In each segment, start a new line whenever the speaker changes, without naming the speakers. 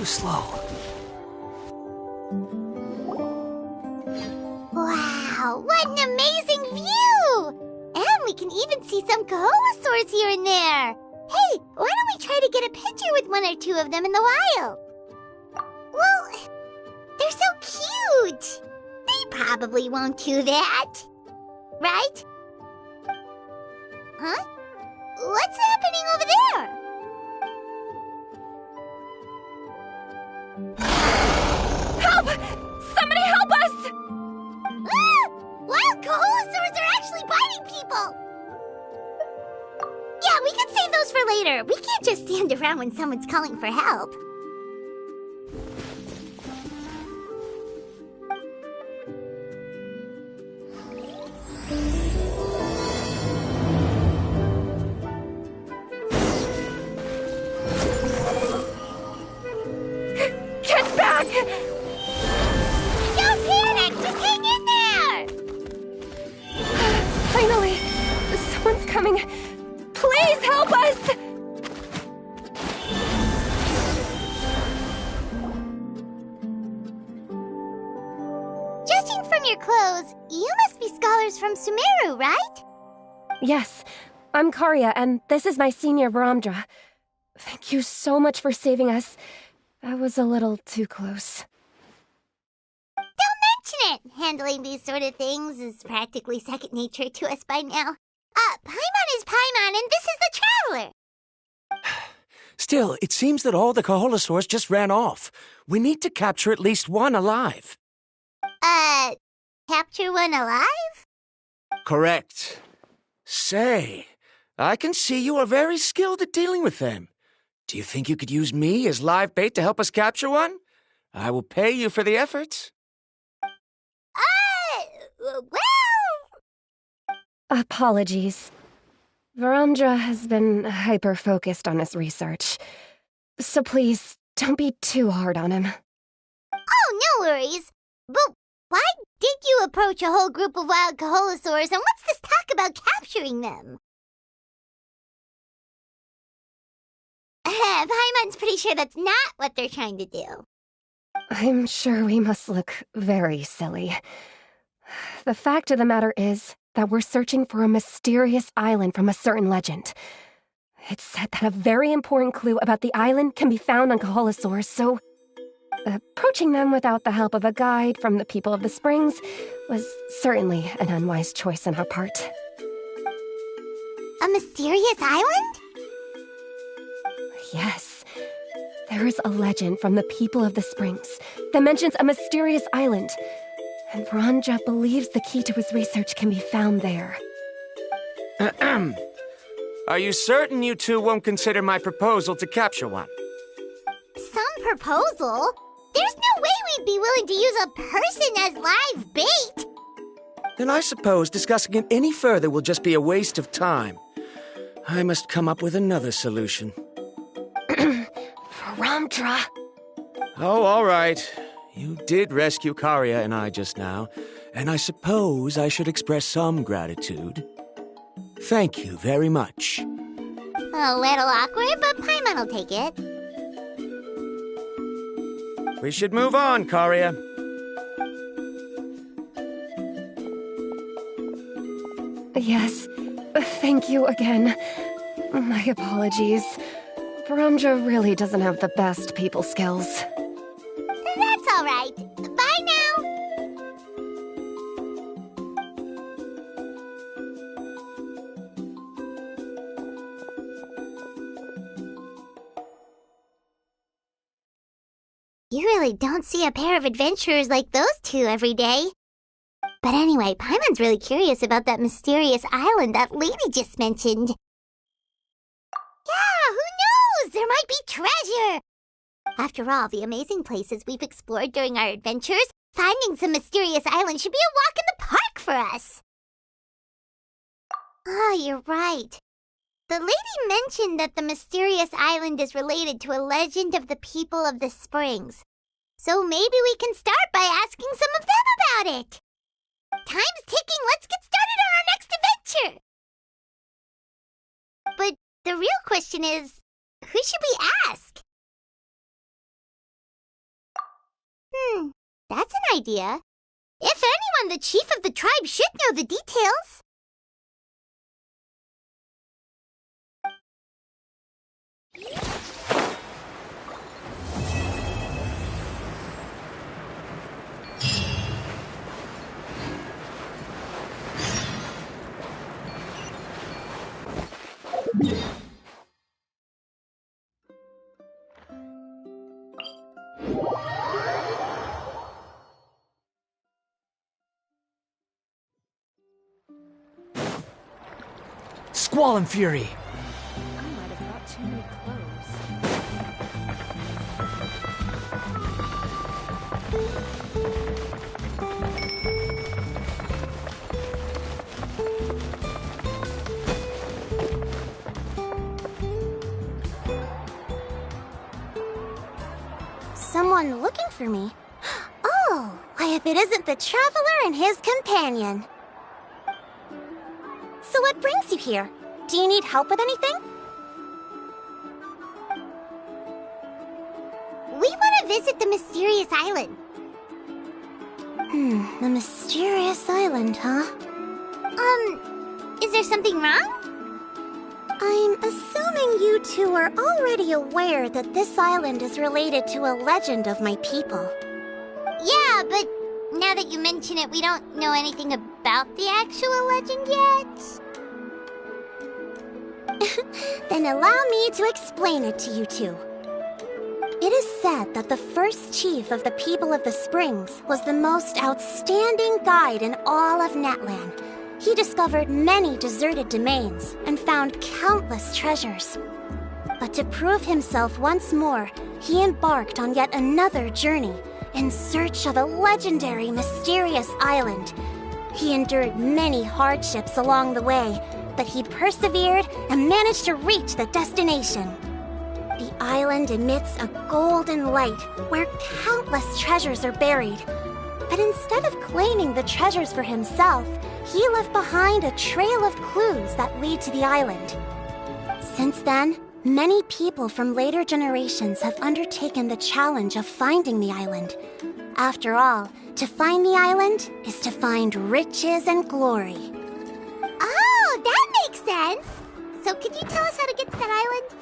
slow.
Wow, what an amazing view! And we can even see some Chocoaventuras here and there. Hey, why don't we try to get a picture with one or two of them in the wild? Well, they're so cute. They probably won't do that. Right? Huh? What's happening over there?
Help! Somebody help us!
Ah! Wild Chocoaventuras are actually biting people! Yeah, we can save those for later. We can't just stand around when someone's calling for help.
Get back!
Don't panic! Just hang in there!
Finally! Someone's coming. Please help us!
Judging from your clothes, you must be scholars from Sumeru, right?
Yes, I'm Karya, and this is my senior Varamdra. Thank you so much for saving us. That was a little too close.
Don't mention it! Handling these sort of things is practically second nature to us by now. Paimon is Paimon, and this is the Traveler!
Still, it seems that all the Chocoaventuras just ran off. We need to capture at least one alive.
Capture one alive?
Correct. Say, I can see you are very skilled at dealing with them. Do you think you could use me as live bait to help us capture one? I will pay you for the efforts.
Well...
Apologies. Varamdra has been hyper-focused on his research. So please, don't be too hard on him.
Oh, no worries. But why did you approach a whole group of wild Chocoaventuras, and what's this talk about capturing them? Paimon's pretty sure that's not what they're trying to do.
I'm sure we must look very silly. The fact of the matter is that we're searching for a mysterious island from a certain legend. It's said that a very important clue about the island can be found on Chocoaventuras, so approaching them without the help of a guide from the people of the Springs was certainly an unwise choice on our part.
A mysterious island?
Yes. There is a legend from the people of the Springs that mentions a mysterious island, and Varamdra believes the key to his research can be found there.
Are you certain you two won't consider my proposal to capture one?
Some proposal? There's no way we'd be willing to use a person as live bait!
Then I suppose discussing it any further will just be a waste of time. I must come up with another solution.
Varamdra!
Oh, all right. You did rescue Karya and I just now, and I suppose I should express some gratitude. Thank you very much.
A little awkward, but Paimon will take it.
We should move on, Karya.
Yes, thank you again. My apologies. Varamdra really doesn't have the best people skills.
That's all right. Bye now. You really don't see a pair of adventurers like those two every day. But anyway, Paimon's really curious about that mysterious island that lady just mentioned. Yeah, who knows? There might be treasure! After all, the amazing places we've explored during our adventures, finding some mysterious island should be a walk in the park for us. Oh, you're right. The lady mentioned that the mysterious island is related to a legend of the people of the Springs. So maybe we can start by asking some of them about it. Time's ticking. Let's get started on our next adventure. But the real question is, who should we ask? That's an idea. If anyone, the chief of the tribe should know the details.
Squall and Fury!
I might have brought too many clothes.
Someone looking for me? Oh, why if it isn't the traveler and his companion. So what brings you here? Do you need help with anything? We want to visit the mysterious island. The mysterious island, huh? Is there something wrong? I'm assuming you two are already aware that this island is related to a legend of my people. Yeah, but now that you mention it, we don't know anything about the actual legend yet. Then allow me to explain it to you two. It is said that the first chief of the people of the Springs was the most outstanding guide in all of Natlan. He discovered many deserted domains and found countless treasures. But to prove himself once more, he embarked on yet another journey in search of a legendary, mysterious island. He endured many hardships along the way, but he persevered and managed to reach the destination. The island emits a golden light where countless treasures are buried. But instead of claiming the treasures for himself, he left behind a trail of clues that lead to the island. Since then, many people from later generations have undertaken the challenge of finding the island. After all, to find the island is to find riches and glory. Oh, that makes sense! So could you tell us how to get to that island?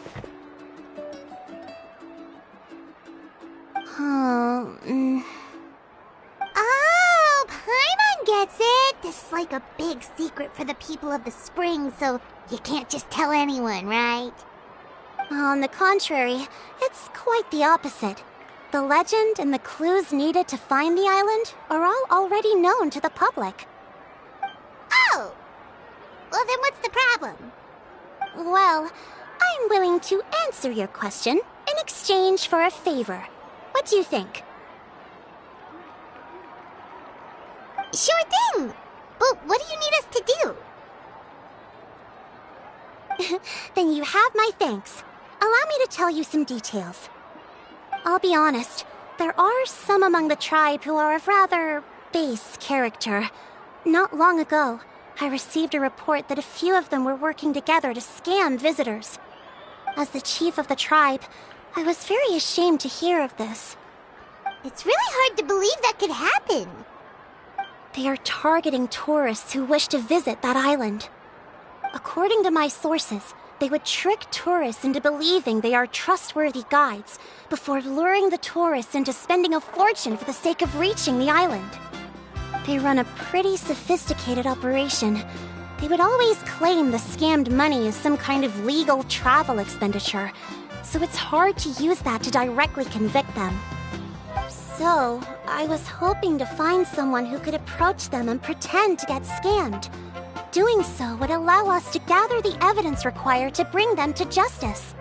Oh, Paimon gets it! This is like a big secret for the people of the spring, so you can't just tell anyone, right? On the contrary, it's quite the opposite. The legend and the clues needed to find the island are all already known to the public. Oh! Well, then what's the problem? Well, I'm willing to answer your question in exchange for a favor. What do you think? Sure thing! But what do you need us to do? Then you have my thanks. Allow me to tell you some details. I'll be honest, there are some among the tribe who are of rather base character. Not long ago, I received a report that a few of them were working together to scam visitors. As the chief of the tribe, I was very ashamed to hear of this. It's really hard to believe that could happen. They are targeting tourists who wish to visit that island. According to my sources, they would trick tourists into believing they are trustworthy guides before luring the tourists into spending a fortune for the sake of reaching the island. They run a pretty sophisticated operation. They would always claim the scammed money is some kind of legal travel expenditure, so it's hard to use that to directly convict them. So, I was hoping to find someone who could approach them and pretend to get scammed. Doing so would allow us to gather the evidence required to bring them to justice.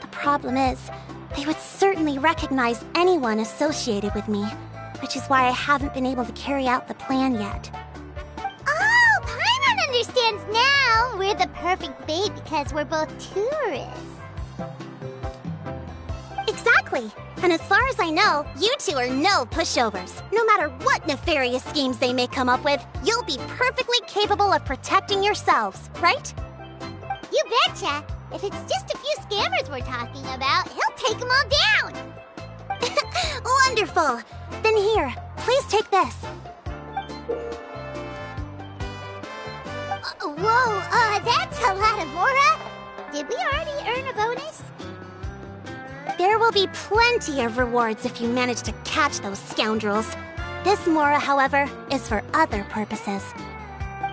The problem is, they would certainly recognize anyone associated with me, which is why I haven't been able to carry out the plan yet. Oh, Paimon understands now! We're the perfect bait because we're both tourists. Exactly! And as far as I know, you two are no pushovers. No matter what nefarious schemes they may come up with, you'll be perfectly capable of protecting yourselves, right? You betcha! If it's just a few scammers we're talking about, he'll take them all down! Wonderful! Then here, please take this. Whoa, that's a lot of Mora. Did we already earn a bonus? There will be plenty of rewards if you manage to catch those scoundrels. This Mora, however, is for other purposes.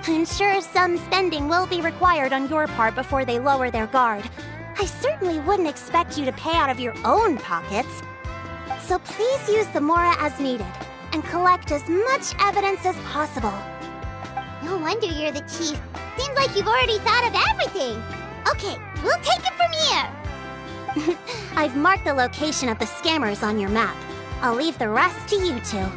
I'm sure some spending will be required on your part before they lower their guard. I certainly wouldn't expect you to pay out of your own pockets. So please use the Mora as needed, and collect as much evidence as possible. No wonder you're the chief. Seems like you've already thought of everything. Okay, we'll take it from here. I've marked the location of the scammers on your map. I'll leave the rest to you two.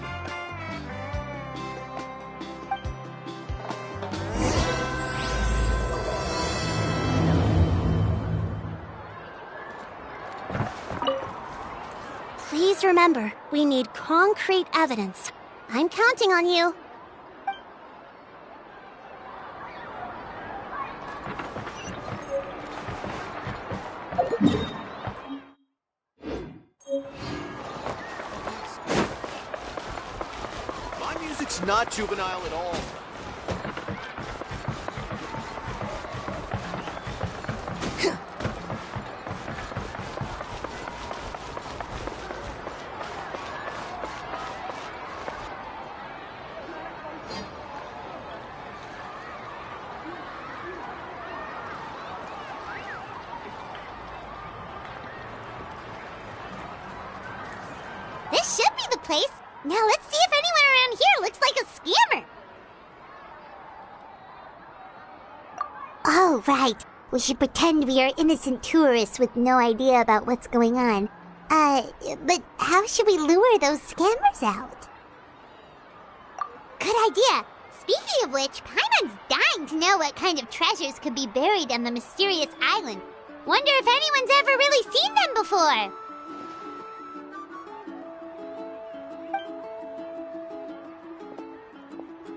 Please remember, we need concrete evidence. I'm counting on you.
My music's not juvenile at all.
This should be the place. Now let's see if anyone around here looks like a scammer. Oh, right. We should pretend we are innocent tourists with no idea about what's going on. But how should we lure those scammers out? Good idea. Speaking of which, Paimon's dying to know what kind of treasures could be buried on the mysterious island. Wonder if anyone's ever really seen them before.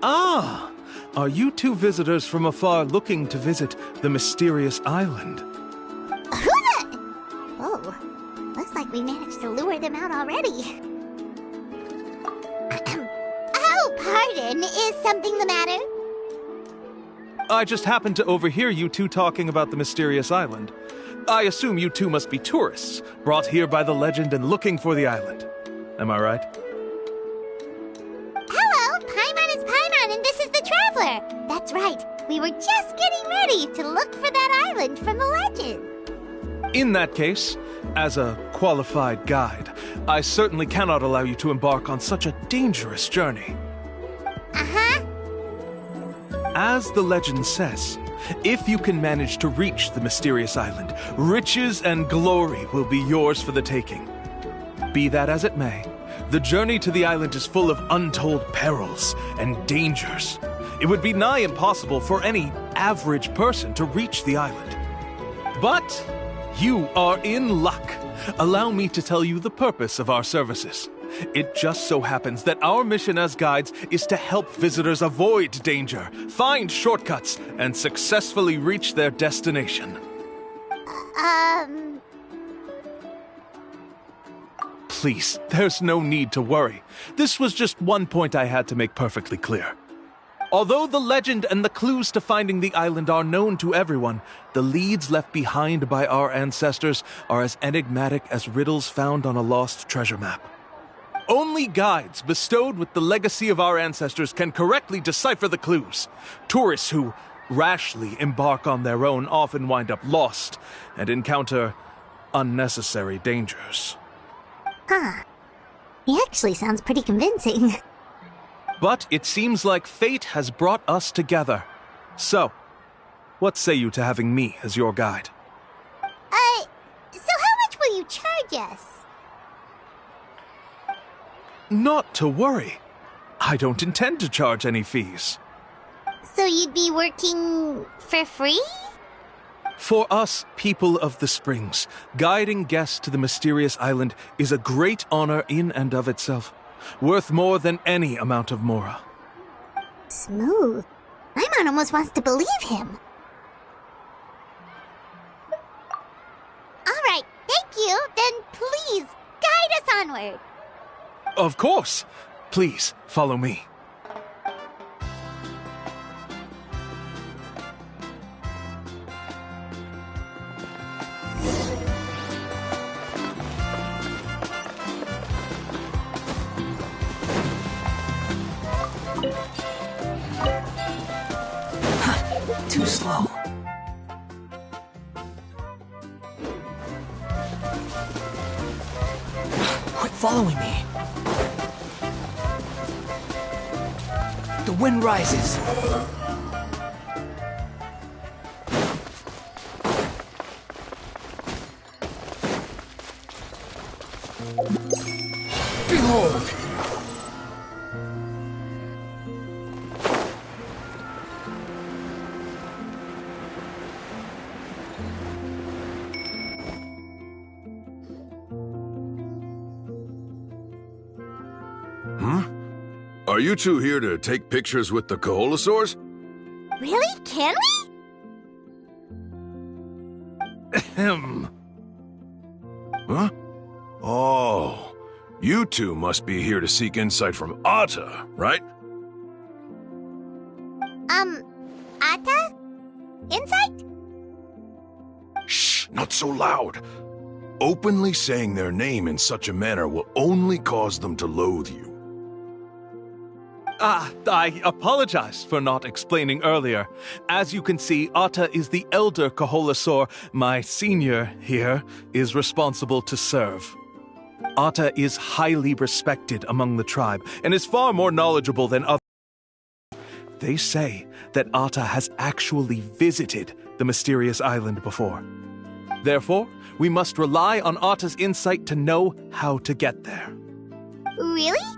Ah! Are you two visitors from afar looking to visit the mysterious island?
Oh, looks like we managed to lure them out already. Oh, pardon. Is something the matter?
I just happened to overhear you two talking about the mysterious island. I assume you two must be tourists, brought here by the legend and looking for the island. Am I right?
Hello, Paimon is Paimon, and this is the Traveler. That's right. We were just getting ready to look for that island from the legend.
In that case, as a qualified guide, I certainly cannot allow you to embark on such a dangerous journey.
Uh-huh.
As the legend says, if you can manage to reach the mysterious island, riches and glory will be yours for the taking. Be that as it may, the journey to the island is full of untold perils and dangers. It would be nigh impossible for any average person to reach the island. But you are in luck. Allow me to tell you the purpose of our services. It just so happens that our mission as guides is to help visitors avoid danger, find shortcuts, and successfully reach their destination. Please, there's no need to worry. This was just one point I had to make perfectly clear. Although the legend and the clues to finding the island are known to everyone, the leads left behind by our ancestors are as enigmatic as riddles found on a lost treasure map. Only guides bestowed with the legacy of our ancestors can correctly decipher the clues. Tourists who rashly embark on their own often wind up lost and encounter unnecessary dangers.
He actually sounds pretty convincing.
But it seems like fate has brought us together. So, what say you to having me as your guide?
So how much will you charge us?
Not to worry. I don't intend to charge any fees.
So you'd be working for free?
For us, people of the Springs, guiding guests to the mysterious island is a great honor in and of itself, worth more than any amount of mora.
Smooth. Paimon almost wants to believe him. All right, thank you. Then please, guide us onward.
Of course. Please, follow me.
Too slow. Quit following me. The wind rises. Behold!
Are you two here to take pictures with the Coholosaurs?
Really? Can we?
Ahem.
Huh? Oh, you two must be here to seek insight from Atta, right?
Atta? Insight?
Shh, not so loud. Openly saying their name in such a manner will only cause them to loathe you.
I apologize for not explaining earlier. As you can see, Atta is the elder Coholosaur. My senior here is responsible to serve. Atta is highly respected among the tribe and is far more knowledgeable than others. They say that Atta has actually visited the mysterious island before. Therefore, we must rely on Atta's insight to know how to get there.
Really?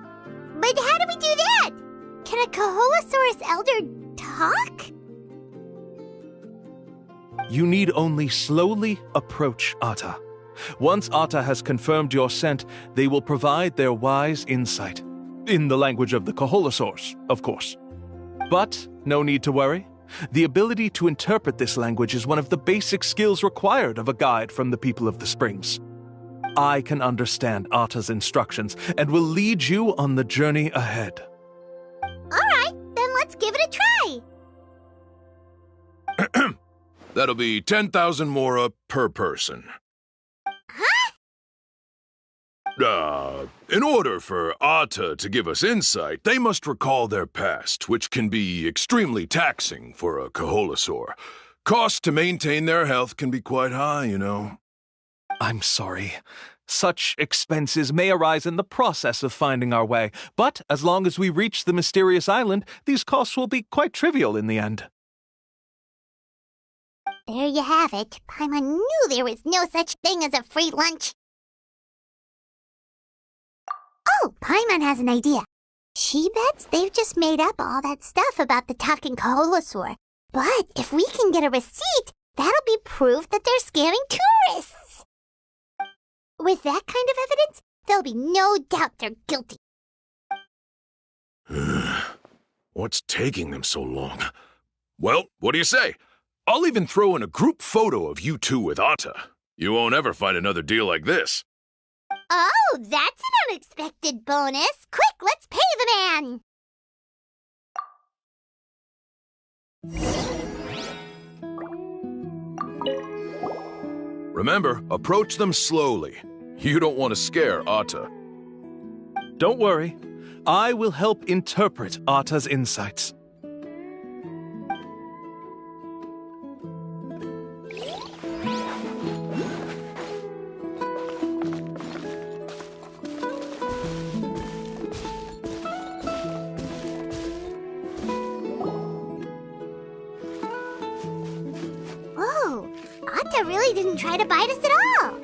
But how do we do that? Can a Coholosaurus elder talk?
You need only slowly approach Atta. Once Atta has confirmed your scent, they will provide their wise insight. In the language of the Coholosaurs, of course. But no need to worry. The ability to interpret this language is one of the basic skills required of a guide from the people of the Springs. I can understand Atta's instructions and will lead you on the journey ahead.
Alright, then let's give it a try.
That'll be 10,000 mora per person.
Huh?
In order for Atta to give us insight, they must recall their past, which can be extremely taxing for a Coholosaur. Costs to maintain their health can be quite high, you know.
I'm sorry. Such expenses may arise in the process of finding our way, but as long as we reach the mysterious island, these costs will be quite trivial in the end.
There you have it. Paimon knew there was no such thing as a free lunch. Oh, Paimon has an idea. She bets they've just made up all that stuff about the talking Coholosaur. But if we can get a receipt, that'll be proof that they're scamming tourists. With that kind of evidence, there'll be no doubt they're guilty.
What's taking them so long? Well, what do you say? I'll even throw in a group photo of you two with Atta. You won't ever find another deal like this.
Oh, that's an unexpected bonus. Quick, let's pay the man.
Remember, approach them slowly. You don't want to scare Atta.
Don't worry. I will help interpret Atta's insights.
Whoa, Atta really didn't try to bite us at all.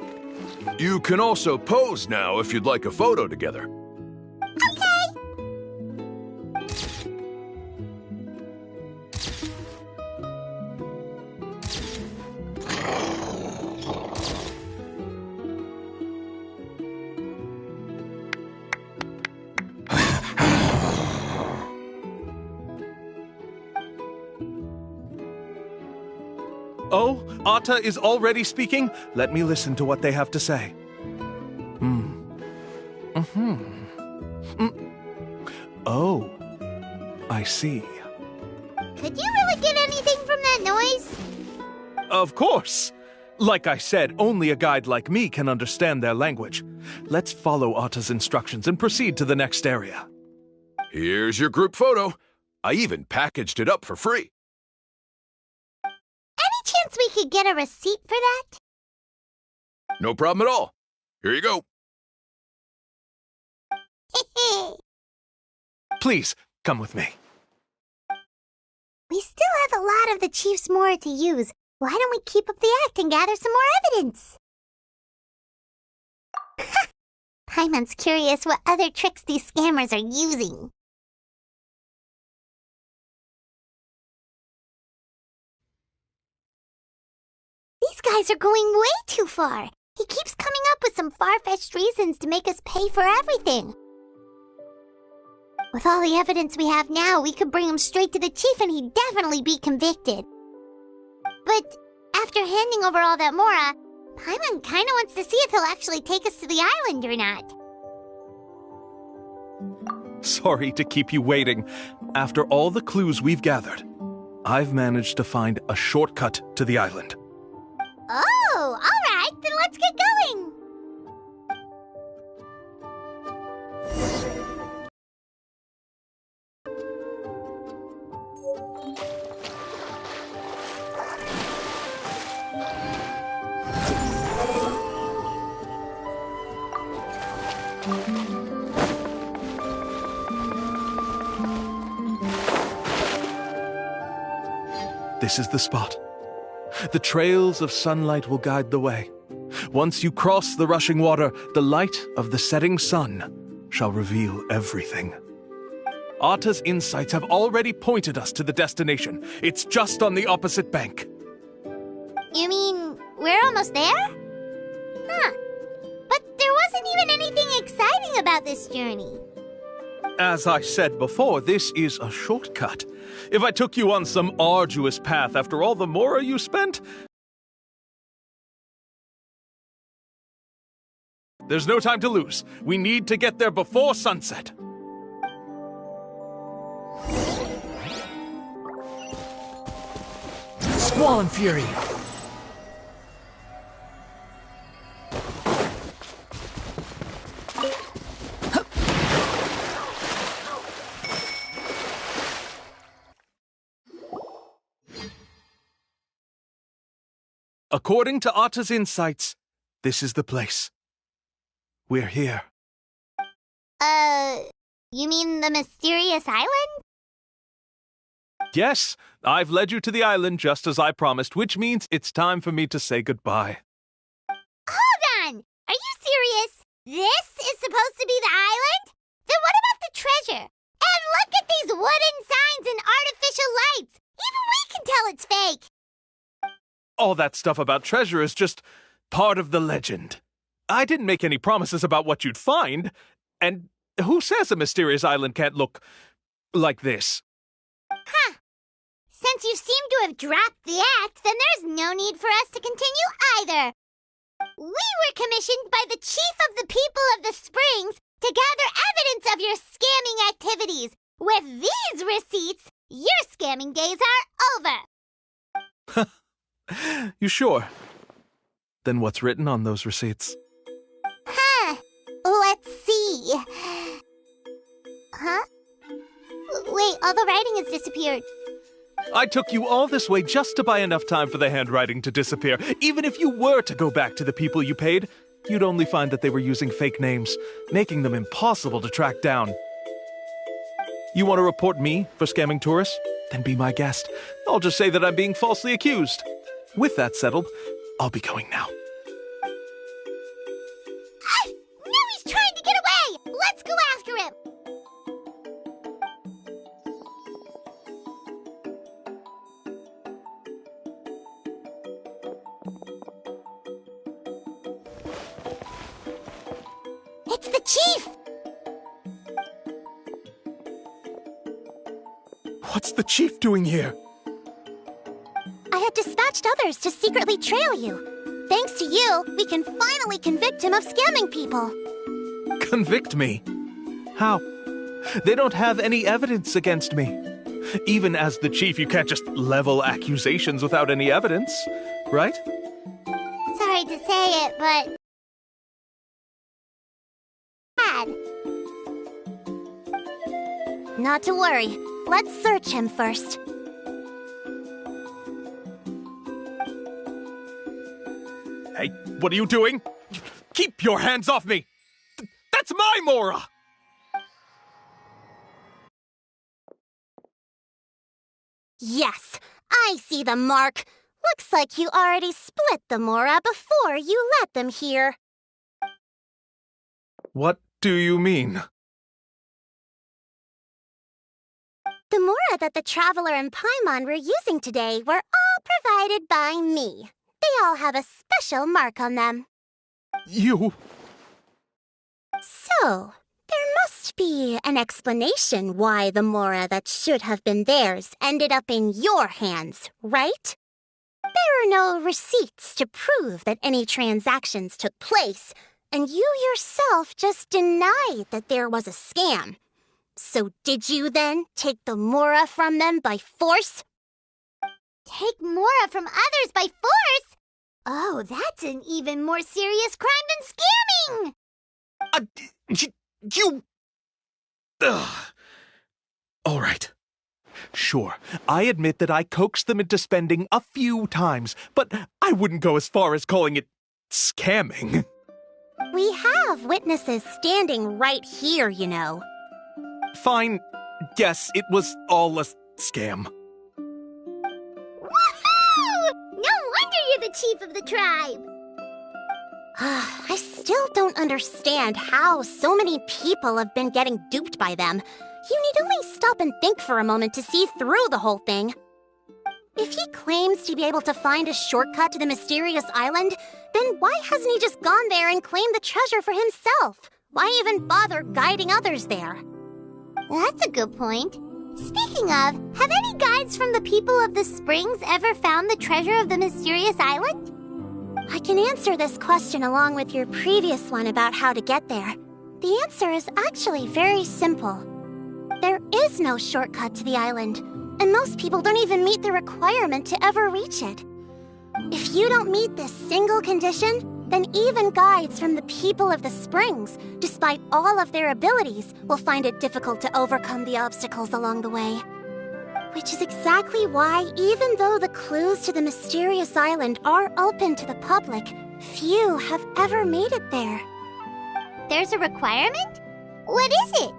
You can also pose now if you'd like a photo together.
Okay.
Oh, Atta is already speaking? Let me listen to what they have to say. Oh, I see.
Could you really get anything from that noise?
Of course! Like I said, only a guide like me can understand their language. Let's follow Atta's instructions and proceed to the next area.
Here's your group photo. I even packaged it up for free.
Any chance we could get a receipt for that?
No problem at all. Here you go.
Please, come with me.
We still have a lot of the Chief's Mora to use. Why don't we keep up the act and gather some more evidence? Paimon's curious what other tricks these scammers are using. These guys are going way too far. He keeps coming up with some far-fetched reasons to make us pay for everything. With all the evidence we have now, we could bring him straight to the chief and he'd definitely be convicted. But after handing over all that Mora, Paimon kinda wants to see if he'll actually take us to the island or not.
Sorry to keep you waiting. After all the clues we've gathered, I've managed to find a shortcut to the island.
Oh, alright, then let's get going!
This is the spot. The trails of sunlight will guide the way. Once you cross the rushing water, the light of the setting sun shall reveal everything. Atta's insights have already pointed us to the destination. It's just on the opposite bank.
You mean, we're almost there? Huh. But there wasn't even anything exciting about this journey.
As I said before, this is a shortcut. If I took you on some arduous path after all the Mora you spent... There's no time to lose. We need to get there before sunset.
Squall and Fury.
According to Atta's insights, this is the place. We're here.
You mean the mysterious island?
Yes, I've led you to the island just as I promised, which means it's time for me to say goodbye.
Hold on! Are you serious? This is supposed to be the island? Then what about the treasure? And look at these wooden signs and artificial lights! Even we can tell it's fake!
All that stuff about treasure is just part of the legend. I didn't make any promises about what you'd find. And who says a mysterious island can't look like this?
Huh. Since you seem to have dropped the act, then there's no need for us to continue either. We were commissioned by the chief of the people of the Springs to gather evidence of your scamming activities. With these receipts, your scamming days are over.
You sure? Then what's written on those receipts?
Huh. Let's see. Huh? Wait, all the writing has disappeared.
I took you all this way just to buy enough time for the handwriting to disappear. Even if you were to go back to the people you paid, you'd only find that they were using fake names, making them impossible to track down. You want to report me for scamming tourists? Then be my guest. I'll just say that I'm being falsely accused. With that settled, I'll be going now.
Now he's trying to get away! Let's go after him! It's the chief!
What's the chief doing here?
I had dispatched others to secretly trail you. Thanks to you, we can finally convict him of scamming people.
Convict me? How? They don't have any evidence against me. Even as the chief, you can't just level accusations without any evidence, right?
Sorry to say it, but... Bad. Not to worry. Let's search him first.
Hey, what are you doing? Keep your hands off me! That's my Mora!
Yes, I see the mark. Looks like you already split the Mora before you let them here.
What do you mean?
The Mora that the Traveler and Paimon were using today were all provided by me. They all have a special mark on them.
You...
So, there must be an explanation why the Mora that should have been theirs ended up in your hands, right? There are no receipts to prove that any transactions took place, and you yourself just denied that there was a scam. So did you then take the Mora from them by force? Take Mora from others by force? Oh, that's an even more serious crime than scamming!
You... Ugh. All right. Sure, I admit that I coaxed them into spending a few times, but I wouldn't go as far as calling it scamming.
We have witnesses standing right here, you know.
Fine. Yes, it was all a scam.
Woohoo! No wonder you're the chief of the tribe! I still don't understand how so many people have been getting duped by them. You need only stop and think for a moment to see through the whole thing. If he claims to be able to find a shortcut to the mysterious island, then why hasn't he just gone there and claimed the treasure for himself? Why even bother guiding others there? That's a good point. Speaking of, have any guides from the people of the springs ever found the treasure of the mysterious island? I can answer this question along with your previous one about how to get there. The answer is actually very simple. There is no shortcut to the island, and most people don't even meet the requirement to ever reach it. If you don't meet this single condition, then even guides from the people of the springs, despite all of their abilities, will find it difficult to overcome the obstacles along the way. Which is exactly why, even though the clues to the mysterious island are open to the public, few have ever made it there. There's a requirement? What is it?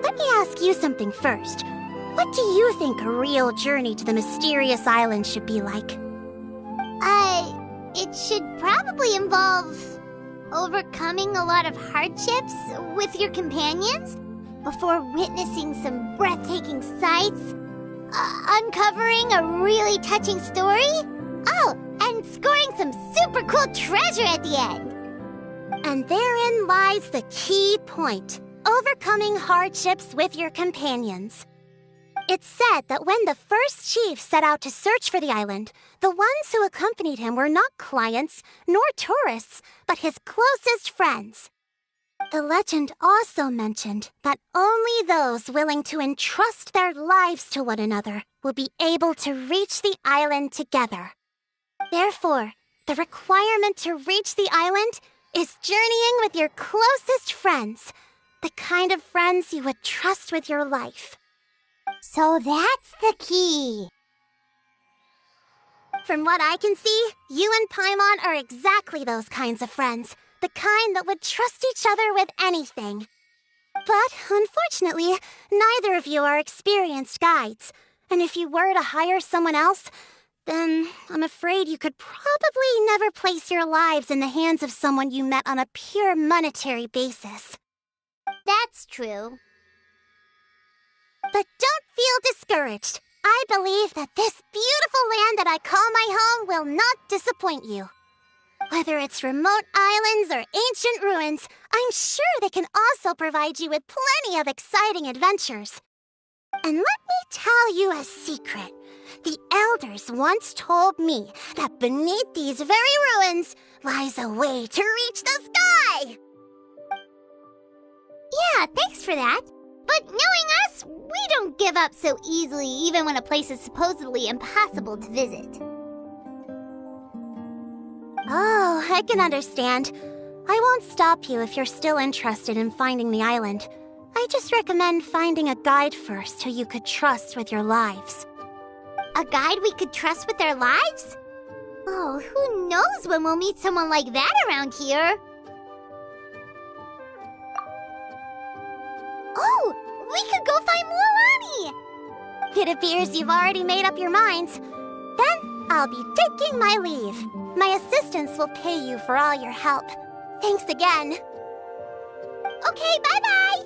Let me ask you something first. What do you think a real journey to the mysterious island should be like? It should probably involve overcoming a lot of hardships with your companions before witnessing some breathtaking sights, uncovering a really touching story, and scoring some super cool treasure at the end. And therein lies the key point. Overcoming hardships with your companions. It's said that when the first chief set out to search for the island, the ones who accompanied him were not clients nor tourists, but his closest friends. The legend also mentioned that only those willing to entrust their lives to one another will be able to reach the island together. Therefore, the requirement to reach the island is journeying with your closest friends, the kind of friends you would trust with your life. So that's the key. From what I can see, you and Paimon are exactly those kinds of friends. The kind that would trust each other with anything. But, unfortunately, neither of you are experienced guides. And if you were to hire someone else, then I'm afraid you could probably never place your lives in the hands of someone you met on a pure monetary basis. That's true. But don't feel discouraged. I believe that this beautiful land that I call my home will not disappoint you. Whether it's remote islands or ancient ruins, I'm sure they can also provide you with plenty of exciting adventures. And let me tell you a secret. The elders once told me that beneath these very ruins lies a way to reach the sky. Yeah, thanks for that. But knowing us, we don't give up so easily even when a place is supposedly impossible to visit.
Oh, I can understand. I won't stop you if you're still interested in finding the island. I just recommend finding a guide first who you could trust with your lives.
A guide we could trust with our lives? Oh, who knows when we'll meet someone like that around here? Oh, we could go find Mualani!
It appears you've already made up your minds. Then I'll be taking my leave. My assistants will pay you for all your help. Thanks again.
Okay, bye-bye!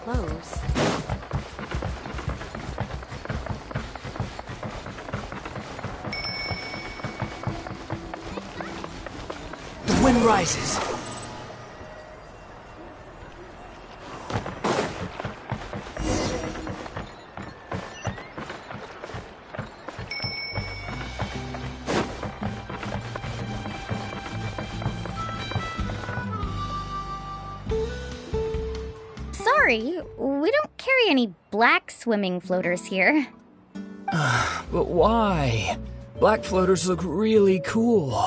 Clothes.
The wind rises.
Sorry, we don't carry any black swimming floaters here.
But why? Black floaters look really cool.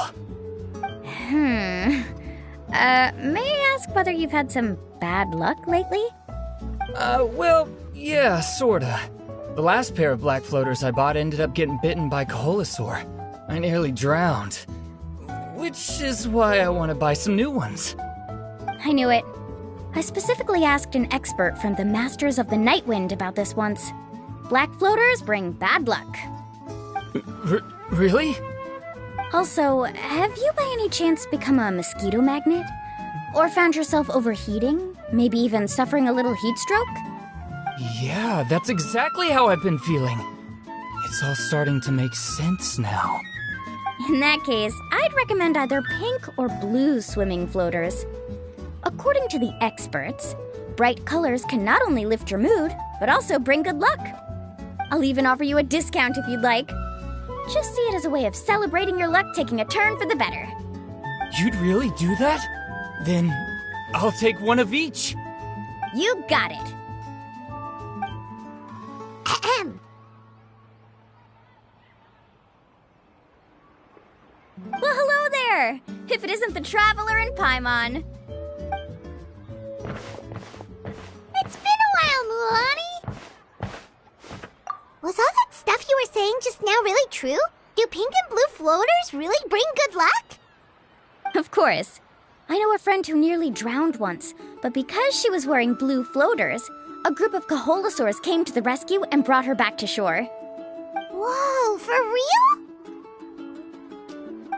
May I ask whether you've had some bad luck lately?
Well, yeah, sorta. The last pair of black floaters I bought ended up getting bitten by Coholosaur. I nearly drowned. Which is why I want to buy some new ones.
I knew it. I specifically asked an expert from the Masters of the Night Wind about this once. Black floaters bring bad luck.
Really?
Also, have you by any chance become a mosquito magnet? Or found yourself overheating? Maybe even suffering a little heat stroke?
Yeah, that's exactly how I've been feeling. It's all starting to make sense now.
In that case, I'd recommend either pink or blue swimming floaters. According to the experts, bright colors can not only lift your mood, but also bring good luck. I'll even offer you a discount if you'd like. Just see it as a way of celebrating your luck taking a turn for the better.
You'd really do that? Then I'll take one of each.
You got it.
Ahem.
Well, hello there! If it isn't the Traveler in Paimon.
It's been a while, Mualani. Was all that stuff you were saying just now really true? Do pink and blue floaters really bring good luck?
Of course. I know a friend who nearly drowned once, but because she was wearing blue floaters, a group of Coholosaurs came to the rescue and brought her back to shore.
Whoa, for real?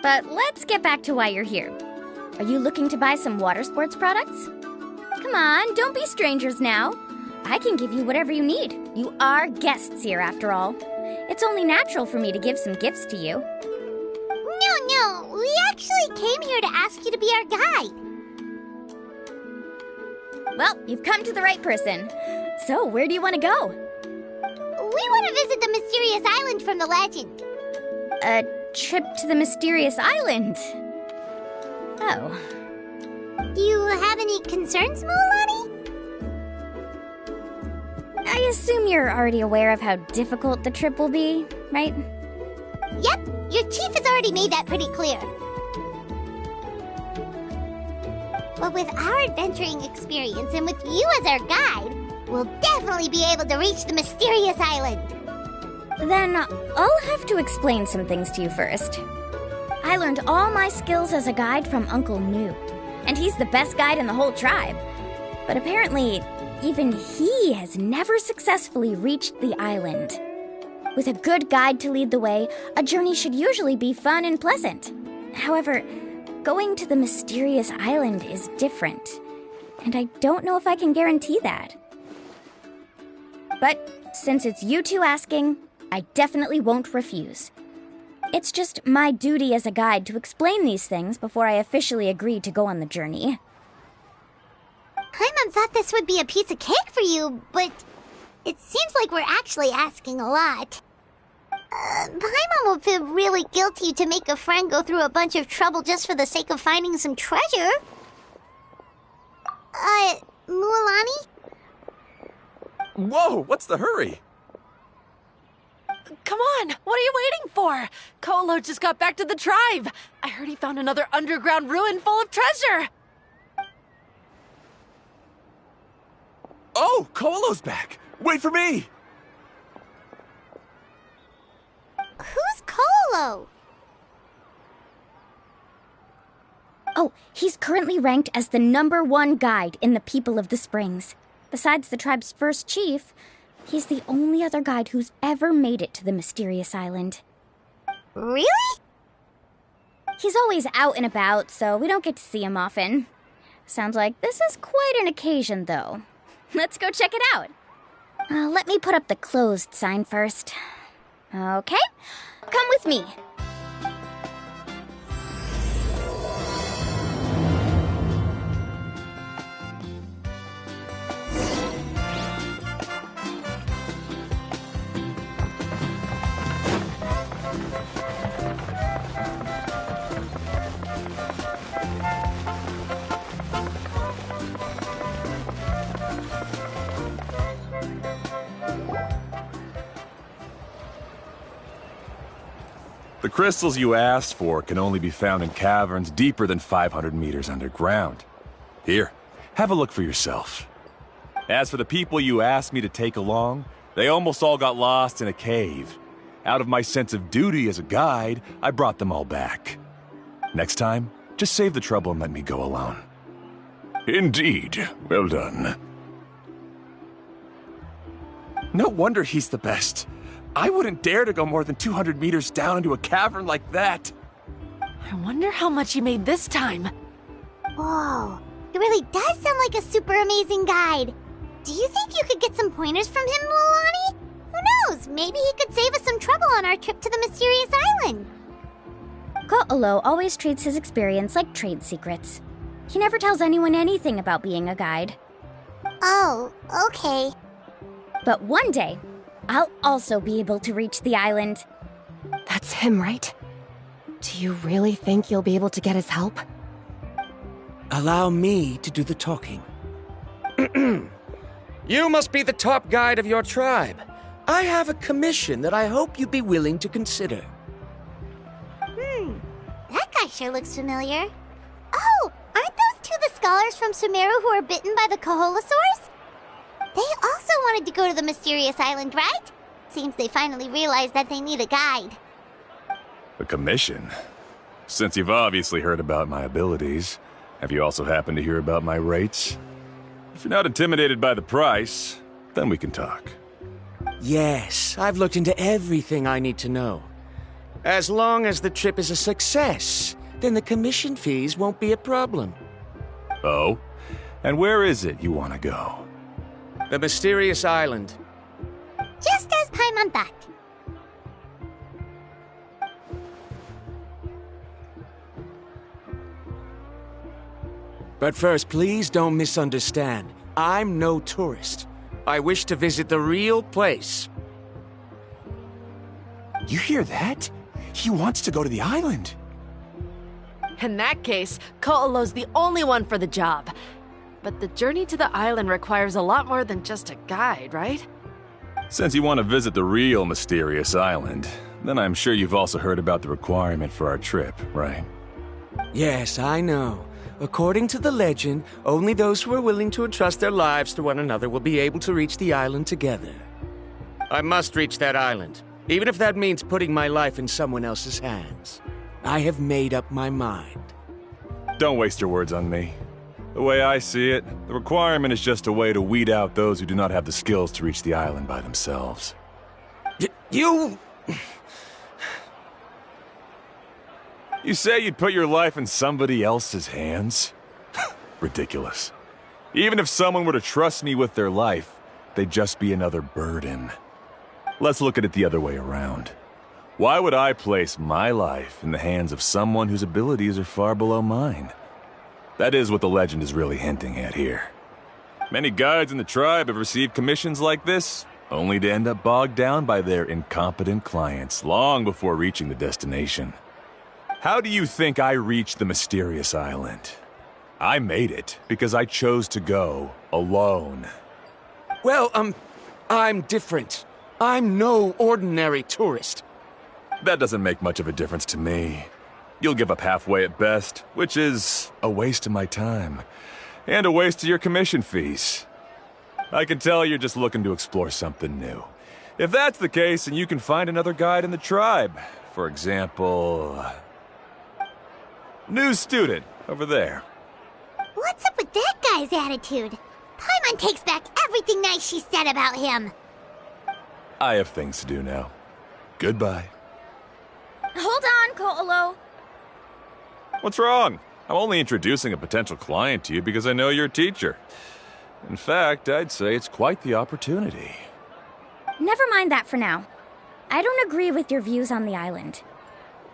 But let's get back to why you're here. Are you looking to buy some water sports products? Come on, don't be strangers now. I can give you whatever you need. You are guests here, after all. It's only natural for me to give some gifts to you.
No, we actually came here to ask you to be our guide.
Well, you've come to the right person. So, where do you want to go?
We want to visit the mysterious island from the legend.
A trip to the mysterious island? Oh.
Do you have any concerns, Mualani?
I assume you're already aware of how difficult the trip will be, right?
Yep, your chief has already made that pretty clear. But with our adventuring experience and with you as our guide, we'll definitely be able to reach the mysterious island.
Then I'll have to explain some things to you first. I learned all my skills as a guide from Uncle New, and he's the best guide in the whole tribe. But apparently, even he has never successfully reached the island. With a good guide to lead the way, a journey should usually be fun and pleasant. However, going to the mysterious island is different, and I don't know if I can guarantee that. But since it's you two asking, I definitely won't refuse. It's just my duty as a guide to explain these things before I officially agree to go on the journey.
Paimon thought this would be a piece of cake for you, but it seems like we're actually asking a lot. Paimon will feel really guilty to make a friend go through a bunch of trouble just for the sake of finding some treasure. Mualani?
Whoa, what's the hurry?
Come on, what are you waiting for? Kolo just got back to the tribe. I heard he found another underground ruin full of treasure.
Oh, Kolo's back. Wait for me.
Who's Kolo?
Oh, he's currently ranked as the #1 guide in the People of the Springs. Besides the tribe's first chief, he's the only other guide who's ever made it to the mysterious island.
Really?
He's always out and about, so we don't get to see him often. Sounds like this is quite an occasion, though. Let's go check it out. Let me put up the closed sign first. Okay, come with me.
The crystals you asked for can only be found in caverns deeper than 500 meters underground. Here, have a look for yourself. As for the people you asked me to take along, they almost all got lost in a cave. Out of my sense of duty as a guide, I brought them all back. Next time, just save the trouble and let me go alone.
Indeed. Well done.
No wonder he's the best. I wouldn't dare to go more than 200 meters down into a cavern like that.
I wonder how much he made this time.
Whoa, he really does sound like a super amazing guide. Do you think you could get some pointers from him, Mualani? Who knows, maybe he could save us some trouble on our trip to the mysterious island.
Ko'olo always treats his experience like trade secrets. He never tells anyone anything about being a guide.
Oh, okay.
But one day, I'll also be able to reach the island.
That's him, right? Do you really think you'll be able to get his help?
Allow me to do the talking. You must be the top guide of your tribe. I have a commission that I hope you'd be willing to consider.
That guy sure looks familiar. Oh, aren't those two the scholars from Sumeru who were bitten by the Koholosaurs? They also wanted to go to the mysterious island, right? Seems they finally realized that they need a guide.
A commission? Since you've obviously heard about my abilities, have you also happened to hear about my rates? If you're not intimidated by the price, then we can talk.
Yes, I've looked into everything I need to know. As long as the trip is a success, then the commission fees won't be a problem.
Oh? And where is it you want to go?
The mysterious island.
Just as Paimon thought.
But first, please don't misunderstand. I'm no tourist. I wish to visit the real place.
You hear that? He wants to go to the island.
In that case, Ko'olo's the only one for the job. But the journey to the island requires a lot more than just a guide, right?
Since you want to visit the real mysterious island, then I'm sure you've also heard about the requirement for our trip, right?
Yes, I know. According to the legend, only those who are willing to entrust their lives to one another will be able to reach the island together. I must reach that island. Even if that means putting my life in someone else's hands. I have made up my mind.
Don't waste your words on me. The way I see it, the requirement is just a way to weed out those who do not have the skills to reach the island by themselves.
You...
You say you'd put your life in somebody else's hands? Ridiculous. Even if someone were to trust me with their life, they'd just be another burden. Let's look at it the other way around. Why would I place my life in the hands of someone whose abilities are far below mine? That is what the legend is really hinting at here. Many guides in the tribe have received commissions like this, only to end up bogged down by their incompetent clients long before reaching the destination. How do you think I reached the mysterious island? I made it because I chose to go alone.
Well, I'm different. I'm no ordinary tourist.
That doesn't make much of a difference to me. You'll give up halfway at best, which is a waste of my time. And a waste of your commission fees. I can tell you're just looking to explore something new. If that's the case, then you can find another guide in the tribe. For example... new student, over there.
What's up with that guy's attitude? Paimon takes back everything nice she said about him.
I have things to do now. Goodbye.
Hold on, Ko'olo.
What's wrong? I'm only introducing a potential client to you because I know you're a teacher. In fact, I'd say it's quite the opportunity.
Never mind that for now. I don't agree with your views on the island.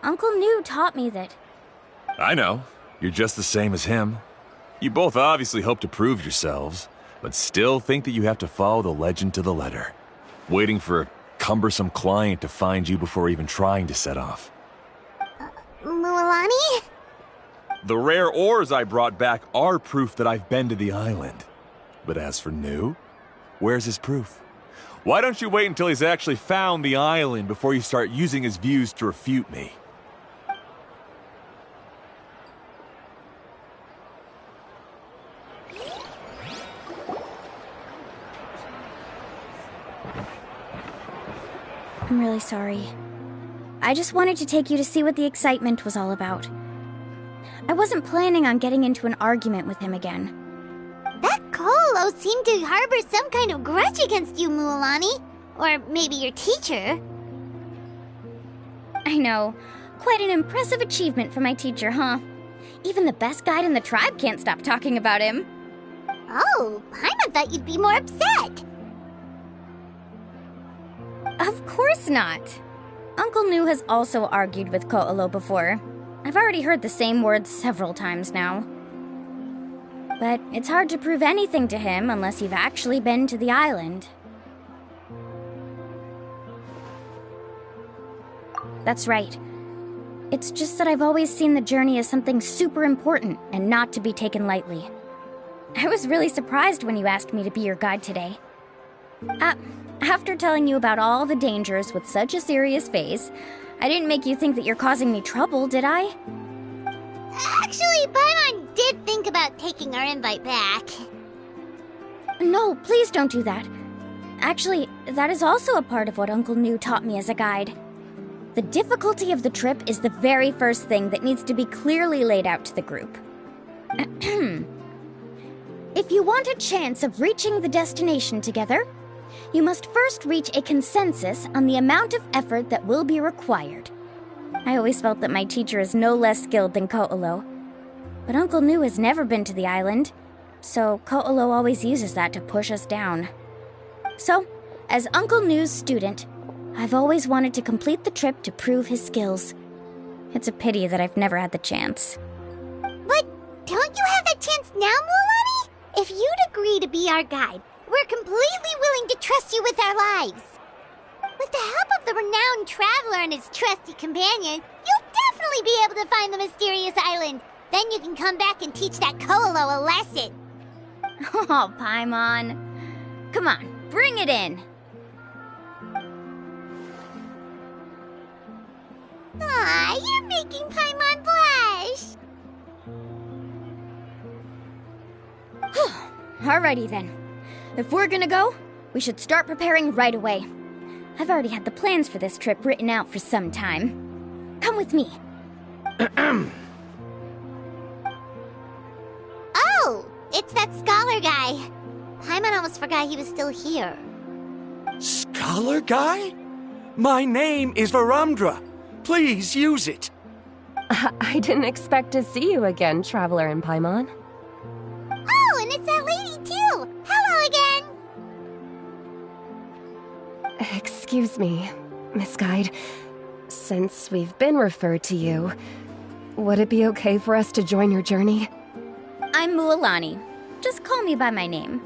Uncle New taught me that...
I know. You're just the same as him. You both obviously hope to prove yourselves, but still think that you have to follow the legend to the letter, waiting for a cumbersome client to find you before even trying to set off.
Mualani?
The rare ores I brought back are proof that I've been to the island. But as for New, where's his proof? Why don't you wait until he's actually found the island before you start using his views to refute me?
I'm really sorry. I just wanted to take you to see what the excitement was all about. I wasn't planning on getting into an argument with him again.
That Ko'olo seemed to harbor some kind of grudge against you, Mualani. Or maybe your teacher.
I know. Quite an impressive achievement for my teacher, huh? Even the best guide in the tribe can't stop talking about him.
Oh, Paimon thought you'd be more upset.
Of course not. Uncle New has also argued with Ko'olo before. I've already heard the same words several times now. But it's hard to prove anything to him unless you've actually been to the island. That's right. It's just that I've always seen the journey as something super important and not to be taken lightly. I was really surprised when you asked me to be your guide today. After telling you about all the dangers with such a serious face, I didn't make you think that you're causing me trouble, did I?
Actually, Paimon did think about taking our invite back.
No, please don't do that. Actually, that is also a part of what Uncle New taught me as a guide. The difficulty of the trip is the very first thing that needs to be clearly laid out to the group. If you want a chance of reaching the destination together, you must first reach a consensus on the amount of effort that will be required. I always felt that my teacher is no less skilled than Ko'olo. But Uncle New has never been to the island, so Ko'olo always uses that to push us down. So, as Uncle New's student, I've always wanted to complete the trip to prove his skills. It's a pity that I've never had the chance.
But don't you have that chance now, Mualani? If you'd agree to be our guide, we're completely willing to trust you with our lives. With the help of the renowned traveler and his trusty companion, you'll definitely be able to find the mysterious island. Then you can come back and teach that Ko'olo a lesson.
Oh, Paimon. Come on, bring it in.
Aw, you're making Paimon blush.
Alrighty then. If we're gonna go, we should start preparing right away. I've already had the plans for this trip written out for some time. Come with me.
Oh, it's that scholar guy. Paimon almost forgot he was still here.
Scholar guy? My name is Varamdra. Please use it.
I didn't expect to see you again, Traveler in Paimon.
Oh, and it's that lady too. Hello again.
Excuse me, Miss Guide. Since we've been referred to you, would it be okay for us to join your journey?
I'm Mualani. Just call me by my name.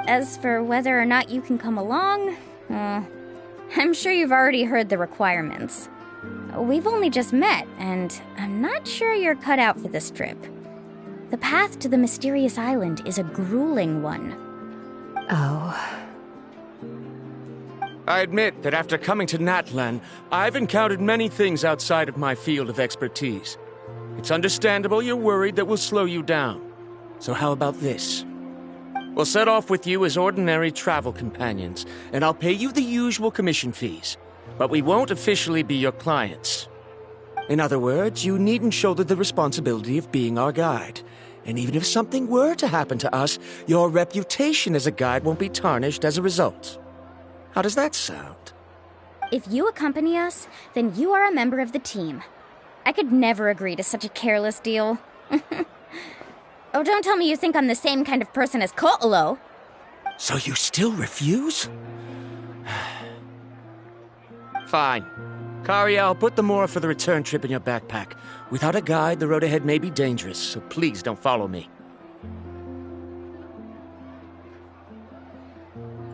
As for whether or not you can come along, I'm sure you've already heard the requirements. We've only just met, and I'm not sure you're cut out for this trip. The path to the mysterious island is a grueling one.
Oh.
I admit that after coming to Natlan, I've encountered many things outside of my field of expertise. It's understandable you're worried that we'll slow you down. So how about this? We'll set off with you as ordinary travel companions, and I'll pay you the usual commission fees. But we won't officially be your clients. In other words, you needn't shoulder the responsibility of being our guide. And even if something were to happen to us, your reputation as a guide won't be tarnished as a result. How does that sound?
If you accompany us, then you are a member of the team. I could never agree to such a careless deal. Oh, don't tell me you think I'm the same kind of person as Ko'olo.
So you still refuse? Fine. Kariel, put the Mora for the return trip in your backpack. Without a guide, the road ahead may be dangerous, so please don't follow me.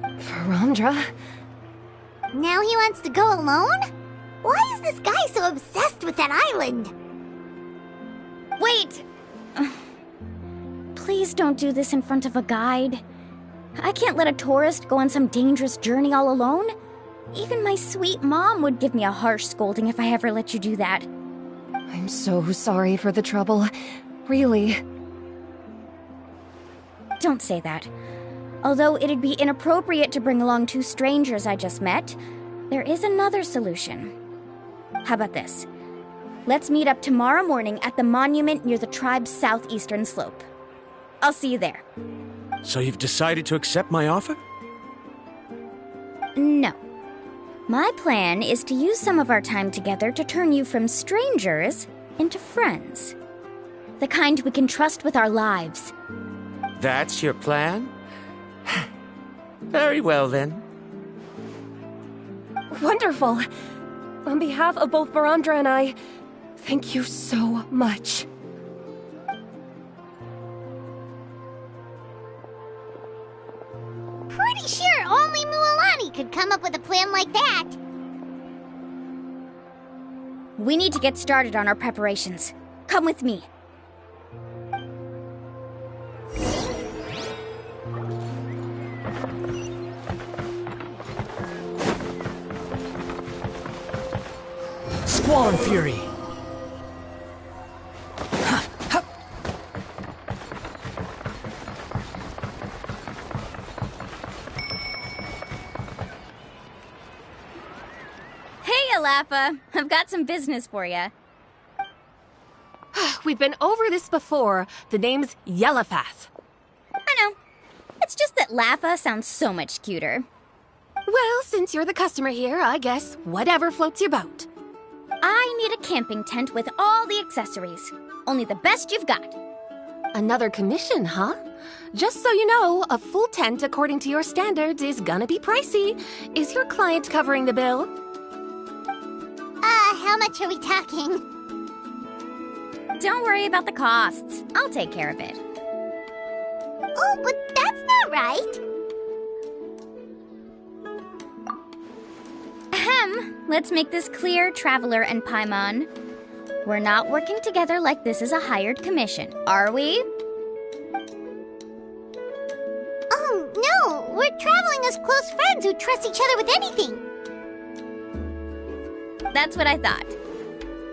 Varamdra?
Now he wants to go alone? Why is this guy so obsessed with that island?
Wait! Please don't do this in front of a guide. I can't let a tourist go on some dangerous journey all alone. Even my sweet mom would give me a harsh scolding if I ever let you do that.
I'm so sorry for the trouble. Really.
Don't say that. Although it'd be inappropriate to bring along two strangers I just met, there is another solution. How about this? Let's meet up tomorrow morning at the monument near the tribe's southeastern slope. I'll see you there.
So you've decided to accept my offer?
No. My plan is to use some of our time together to turn you from strangers into friends. The kind we can trust with our lives.
That's your plan? Very well, then.
Wonderful. On behalf of both Varamdra and I, thank you so much.
Pretty sure only Mualani could come up with a plan like that.
We need to get started on our preparations. Come with me.
Squall and Fury!
Hey, Alafa. I've got some business for you.
We've been over this before. The name's Yellowfath.
I know. It's just that Lafa sounds so much cuter.
Well, since you're the customer here, I guess whatever floats your boat.
I need a camping tent with all the accessories. Only the best you've got.
Another commission, huh? Just so you know, a full tent according to your standards is gonna be pricey. Is your client covering the bill?
How much are we talking?
Don't worry about the costs. I'll take care of it.
Oh, but that's not right.
Ahem. Let's make this clear, Traveler and Paimon. We're not working together like this is a hired commission, are we?
Oh, no! We're traveling as close friends who trust each other with anything.
That's what I thought.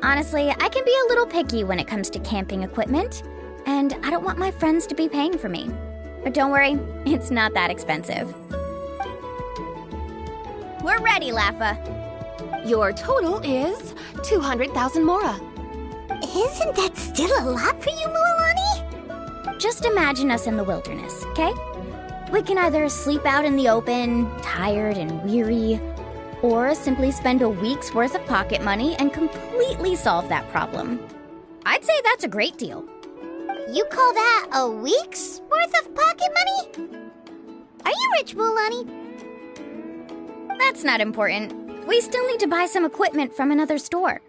Honestly, I can be a little picky when it comes to camping equipment, and I don't want my friends to be paying for me. But don't worry, it's not that expensive. We're ready, Laffa.
Your total is 200,000 mora.
Isn't that still a lot for you, Mualani?
Just imagine us in the wilderness, okay? We can either sleep out in the open, tired and weary, or simply spend a week's worth of pocket money and completely solve that problem. I'd say that's a great deal.
You call that a week's worth of pocket money? Are you rich, Mualani?
That's not important. We still need to buy some equipment from another store.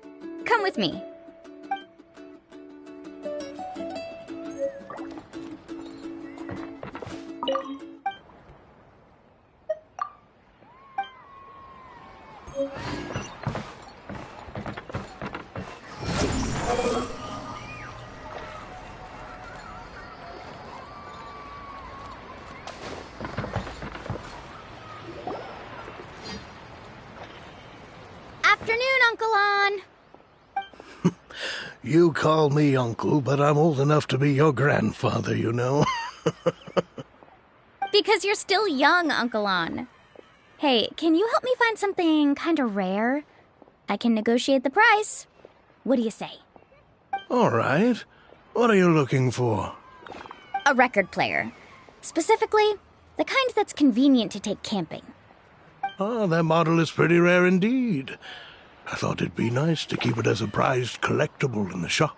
Come with me. Afternoon, Uncle On.
You call me uncle, but I'm old enough to be your grandfather, you know.
Because you're still young, Uncle On. Hey, can you help me find something kind of rare? I can negotiate the price. What do you say?
All right. What are you looking for?
A record player. Specifically, the kind that's convenient to take camping.
Ah, that model is pretty rare indeed. I thought it'd be nice to keep it as a prized collectible in the shop.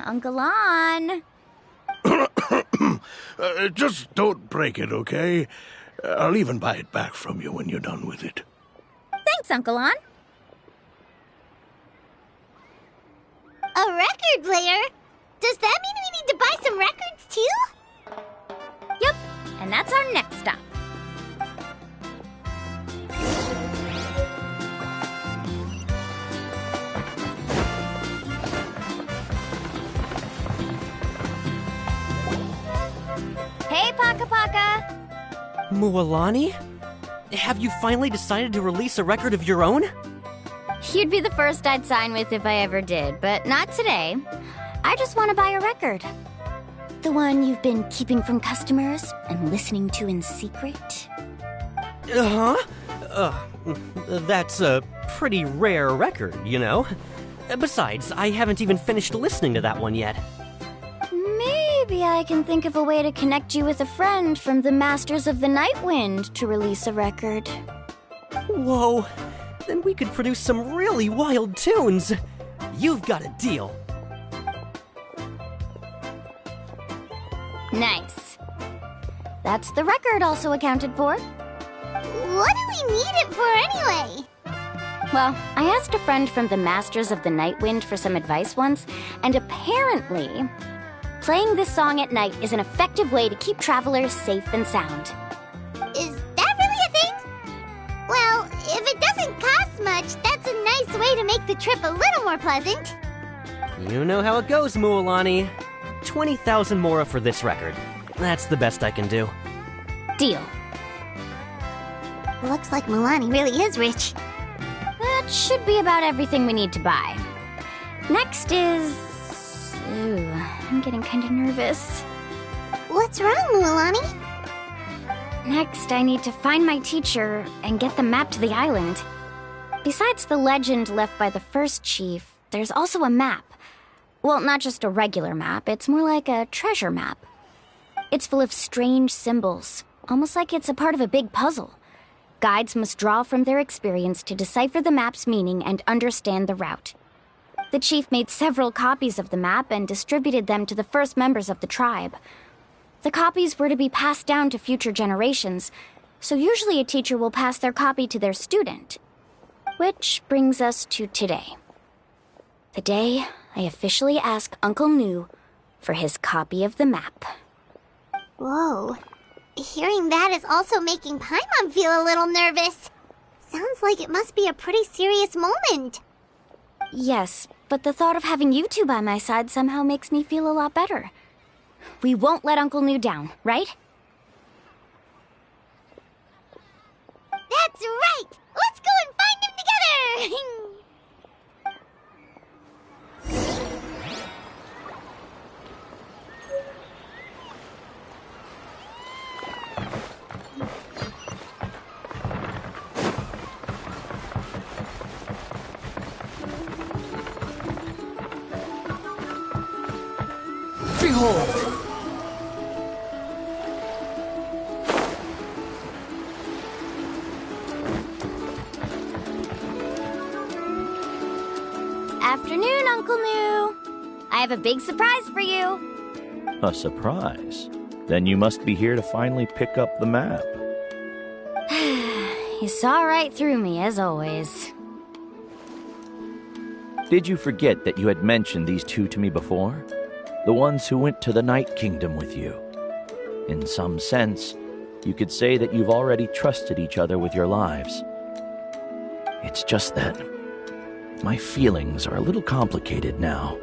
Uncle On.
Just don't break it, okay? I'll even buy it back from you when you're done with it.
Thanks, Uncle On.
A record player? Does that mean we need to buy some records too?
Yep, and that's our next stop. Hey, Paka Paka!
Mualani? Have you finally decided to release a record of your own?
You'd be the first I'd sign with if I ever did, but not today. I just want to buy a record. The one you've been keeping from customers and listening to in secret.
That's a pretty rare record, you know? Besides, I haven't even finished listening to that one yet.
Maybe I can think of a way to connect you with a friend from the Masters of the Night Wind to release a record.
Whoa, then we could produce some really wild tunes. You've got a deal.
Nice. That's the record also accounted for.
What do we need it for anyway?
Well, I asked a friend from the Masters of the Night Wind for some advice once, and apparently, playing this song at night is an effective way to keep travelers safe and sound.
Is that really a thing? Well, if it doesn't cost much, that's a nice way to make the trip a little more pleasant.
You know how it goes, Mualani. 20,000 mora for this record. That's the best I can do.
Deal.
Looks like Mualani really is rich.
That should be about everything we need to buy. Next is... Ooh, I'm getting kind of nervous.
What's wrong, Mualani?
Next, I need to find my teacher and get the map to the island. Besides the legend left by the first chief, there's also a map. Well, not just a regular map, it's more like a treasure map. It's full of strange symbols, almost like it's a part of a big puzzle. Guides must draw from their experience to decipher the map's meaning and understand the route. The chief made several copies of the map and distributed them to the first members of the tribe. The copies were to be passed down to future generations, so usually a teacher will pass their copy to their student. Which brings us to today. The day I officially ask Uncle Nu for his copy of the map.
Whoa. Hearing that is also making Paimon feel a little nervous. Sounds like it must be a pretty serious moment.
Yes, but the thought of having you two by my side somehow makes me feel a lot better. We won't let Uncle Nu down, right?
That's right! Let's go and find him together!
Behold!
Afternoon, Uncle New. I have a big surprise for you.
A surprise? Then you must be here to finally pick up the map.
You saw right through me, as always.
Did you forget that you had mentioned these two to me before? The ones who went to the Night Kingdom with you. In some sense, you could say that you've already trusted each other with your lives. It's just that my feelings are a little complicated now.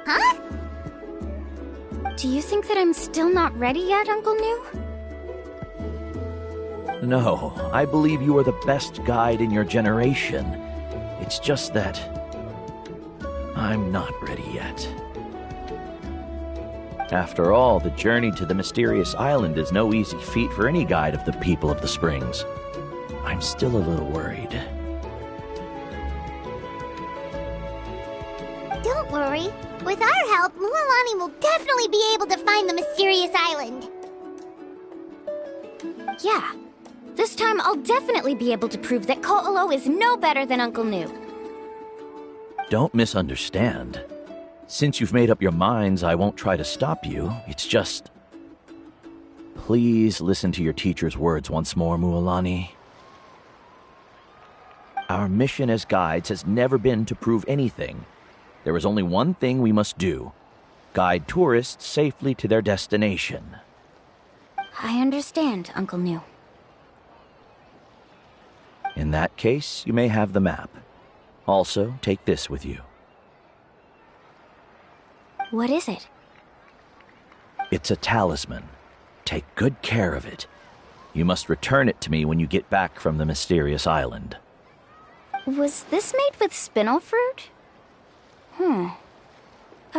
Huh? Do you think that I'm still not ready yet, Uncle New?
No, I believe you are the best guide in your generation. It's just that I'm not ready yet. After all, the journey to the mysterious island is no easy feat for any guide of the people of the springs. I'm still a little worried.
Don't worry. With our help, Mualani will definitely be able to find the mysterious island.
Yeah. This time I'll definitely be able to prove that Ko'olo is no better than Uncle New.
Don't misunderstand. Since you've made up your minds, I won't try to stop you. It's just... Please listen to your teacher's words once more, Mualani. Our mission as guides has never been to prove anything. There is only one thing we must do. Guide tourists safely to their destination.
I understand, Uncle New.
In that case, you may have the map. Also, take this with you.
What is it?
It's a talisman. Take good care of it. You must return it to me when you get back from the mysterious island.
Was this made with spinel fruit?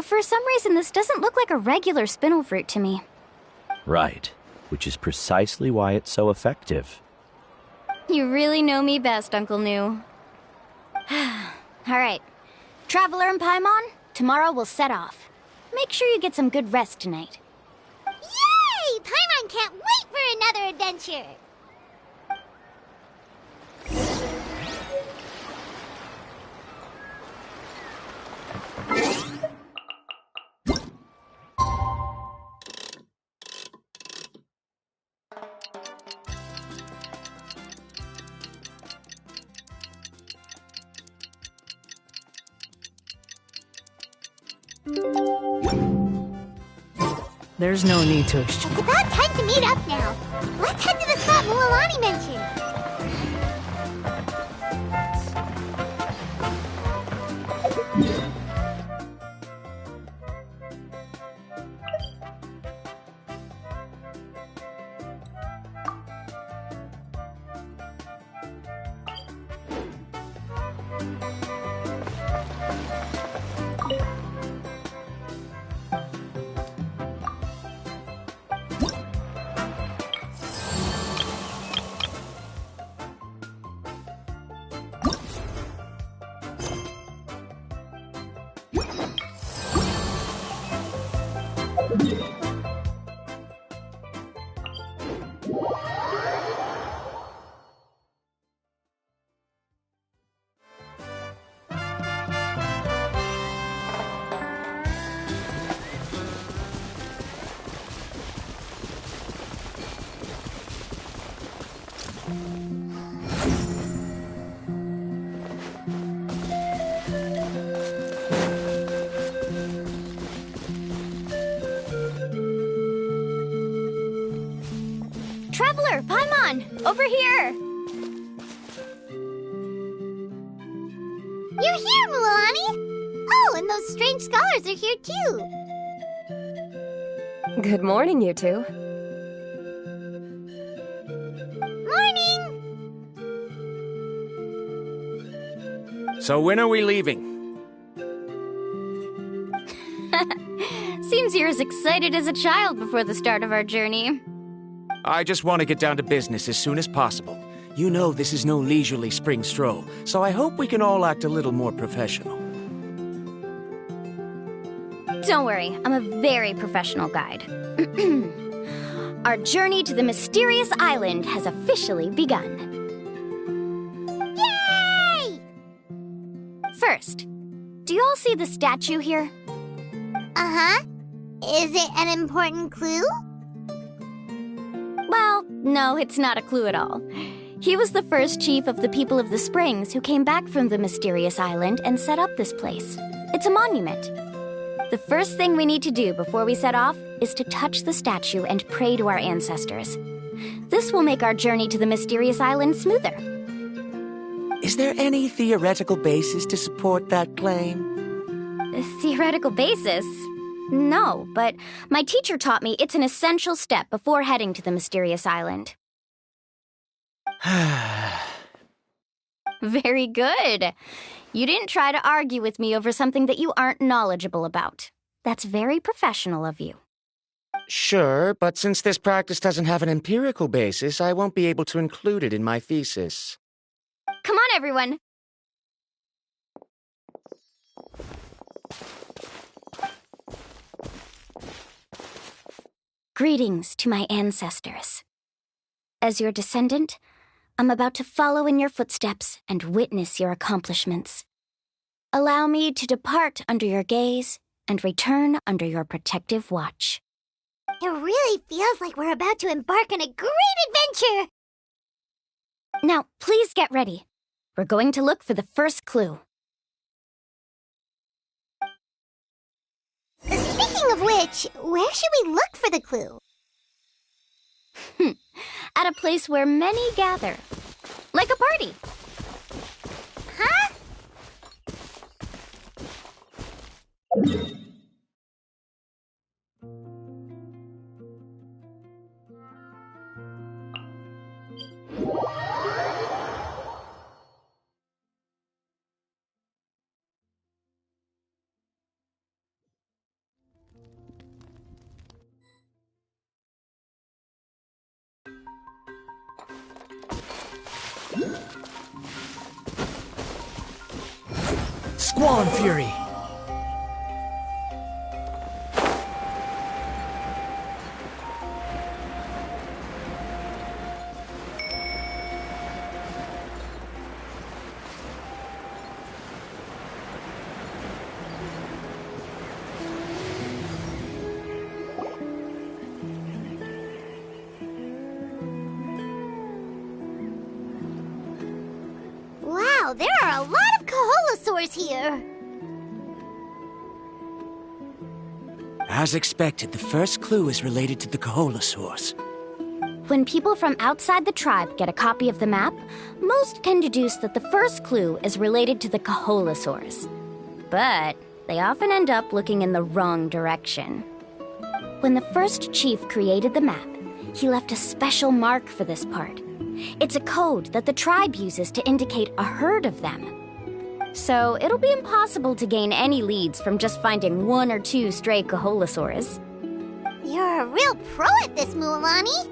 For some reason, this doesn't look like a regular spinel fruit to me.
Right, which is precisely why it's so effective.
You really know me best, Uncle New. Alright. Traveler and Paimon, tomorrow we'll set off. Make sure you get some good rest tonight.
Yay! Paimon can't wait for another adventure!
There's no need to exchange.
It's about time to meet up now. Let's head to the spot Mualani mentioned.
Traveler, Paimon, over here!
You're here, Mualani! Oh, and those strange scholars are here too.
Good morning, you two.
Morning!
So when are we leaving?
Seems you're as excited as a child before the start of our journey.
I just want to get down to business as soon as possible. You know this is no leisurely spring stroll, so I hope we can all act a little more professional.
Don't worry, I'm a very professional guide. Our journey to the mysterious island has officially begun.
Yay!
First, do you all see the statue here?
Uh-huh. Is it an important clue?
Well, no, it's not a clue at all. He was the first chief of the people of the Springs who came back from the mysterious island and set up this place. It's a monument. The first thing we need to do before we set off is to touch the statue and pray to our ancestors. This will make our journey to the mysterious island smoother.
Is there any theoretical basis to support that claim?
A theoretical basis? No, but my teacher taught me it's an essential step before heading to the mysterious island. Very good. You didn't try to argue with me over something that you aren't knowledgeable about. That's very professional of you.
Sure, but since this practice doesn't have an empirical basis, I won't be able to include it in my thesis.
Come on, everyone. Greetings to my ancestors. As your descendant, I'm about to follow in your footsteps and witness your accomplishments. Allow me to depart under your gaze and return under your protective watch.
It really feels like we're about to embark on a great adventure!
Now, please get ready. We're going to look for the first clue.
Speaking of which, where should we look for the clue?
At a place where many gather. Like a party.
Huh?
Squall Fury!
Wow, there are a lot of Coholosaurs here!
As expected, the first clue is related to the Coholosaurs.
When people from outside the tribe get a copy of the map, most can deduce that the first clue is related to the Coholosaurs. But they often end up looking in the wrong direction. When the first chief created the map, he left a special mark for this part. It's a code that the tribe uses to indicate a herd of them. So it'll be impossible to gain any leads from just finding one or two stray Coholosaurs.
You're a real pro at this, Mualani.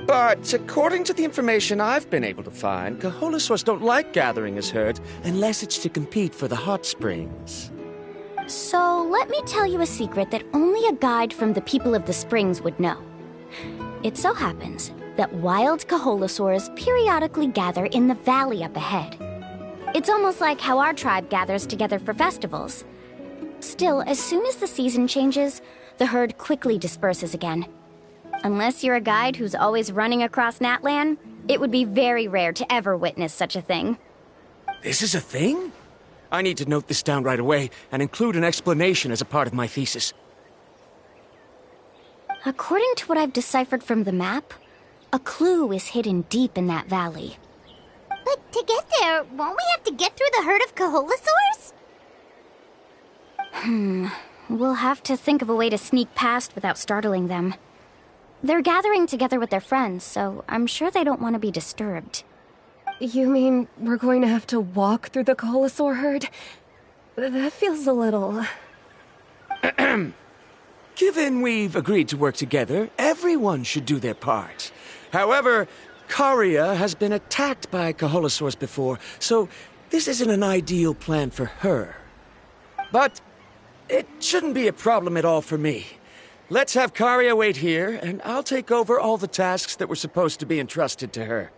But according to the information I've been able to find, Coholosaurs don't like gathering as herds unless it's to compete for the hot springs.
So let me tell you a secret that only a guide from the people of the springs would know. It so happens that wild Coholosaurs periodically gather in the valley up ahead. It's almost like how our tribe gathers together for festivals. Still, as soon as the season changes, the herd quickly disperses again. Unless you're a guide who's always running across Natlan, it would be very rare to ever witness such a thing.
This is a thing? I need to note this down right away and include an explanation as a part of my thesis.
According to what I've deciphered from the map, a clue is hidden deep in that valley.
But to get there, won't we have to get through the herd of Coholosaurs?
We'll have to think of a way to sneak past without startling them. They're gathering together with their friends, so I'm sure they don't want to be disturbed.
You mean we're going to have to walk through the Coholosaur herd? That feels a little...
Given we've agreed to work together, everyone should do their part. However, Karia has been attacked by Coholosaurs before, so this isn't an ideal plan for her. But It shouldn't be a problem at all for me. Let's have Karia wait here, and I'll take over all the tasks that were supposed to be entrusted to her.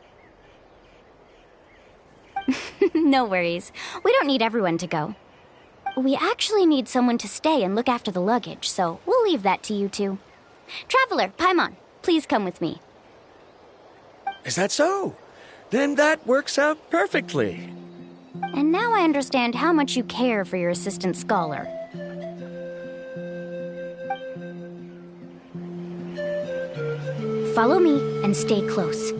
No worries. We don't need everyone to go. We actually need someone to stay and look after the luggage, so we'll leave that to you two. Traveler, Paimon, please come with me.
Is that so? Then that works out perfectly.
And now I understand how much you care for your assistant scholar. Follow me and stay close.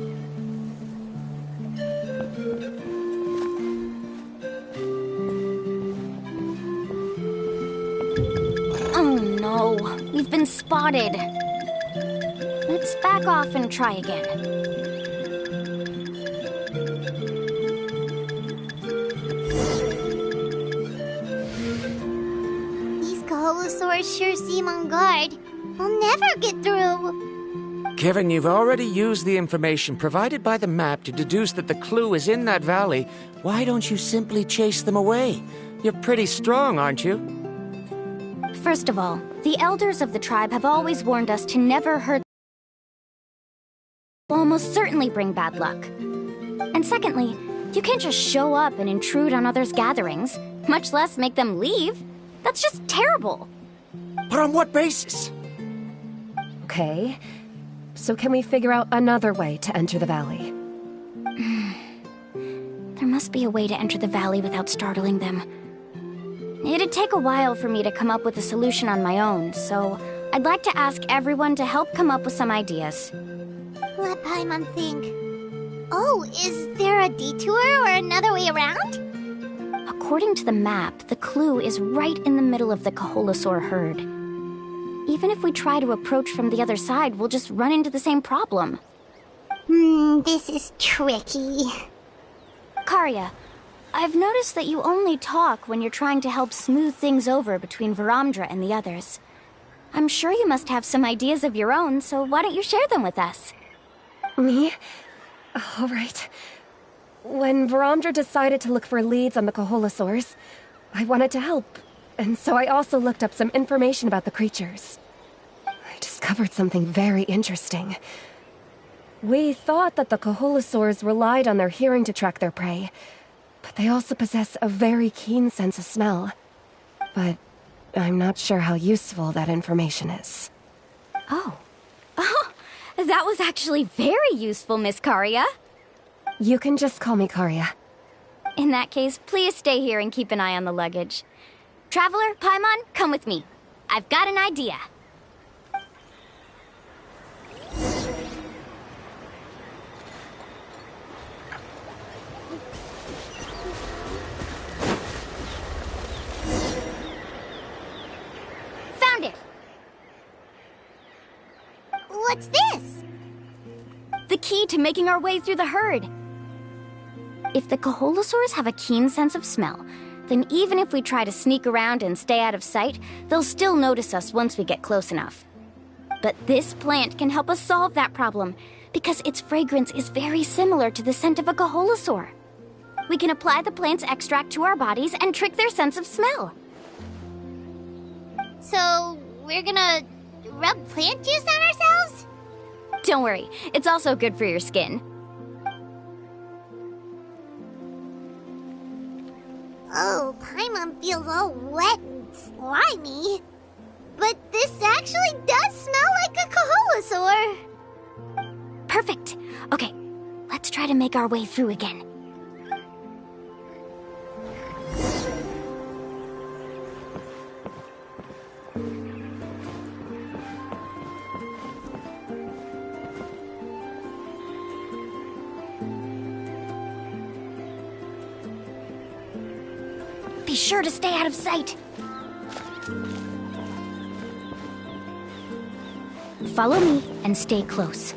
Oh no, we've been spotted. Let's back off and try again.
These Kaholosaurs sure seem on guard. We'll never get through.
Given you've already used the information provided by the map to deduce that the clue is in that valley, why don't you simply chase them away? You're pretty strong, aren't you?
First of all, the elders of the tribe have always warned us to never hurt. Will almost certainly bring bad luck. And secondly, you can't just show up and intrude on others' gatherings, much less make them leave. That's just terrible.
But on what basis?
Okay. So can we figure out another way to enter the valley?
There must be a way to enter the valley without startling them. It'd take a while for me to come up with a solution on my own, so I'd like to ask everyone to help come up with some ideas.
Let Paimon think. Oh, is there a detour or another way around?
According to the map, the clue is right in the middle of the Kaholosaur herd. Even if we try to approach from the other side, we'll just run into the same problem.
This is tricky.
Karia, I've noticed that you only talk when you're trying to help smooth things over between Varamdra and the others. I'm sure you must have some ideas of your own, so why don't you share them with us?
Me? All right. When Varamdra decided to look for leads on the Kaholosaurs, I wanted to help. And so I also looked up some information about the creatures. I discovered something very interesting. We thought that the Kaholosaurs relied on their hearing to track their prey, but they also possess a very keen sense of smell. But I'm not sure how useful that information is.
Oh, that was actually very useful, Miss Karia.
You can just call me Karia.
In that case, please stay here and keep an eye on the luggage. Traveler, Paimon, come with me. I've got an idea. Found it!
What's this?
The key to making our way through the herd. If the Kaholosaurs have a keen sense of smell, then even if we try to sneak around and stay out of sight, they'll still notice us once we get close enough. But this plant can help us solve that problem, because its fragrance is very similar to the scent of a Kaholosaur. We can apply the plant's extract to our bodies and trick their sense of smell.
So, we're gonna rub plant juice on ourselves?
Don't worry, it's also good for your skin.
Oh, Paimon feels all wet and slimy. But this actually does smell like a Kaholosaur.
Perfect. Okay, let's try to make our way through again. Be sure to stay out of sight. Follow me and stay close.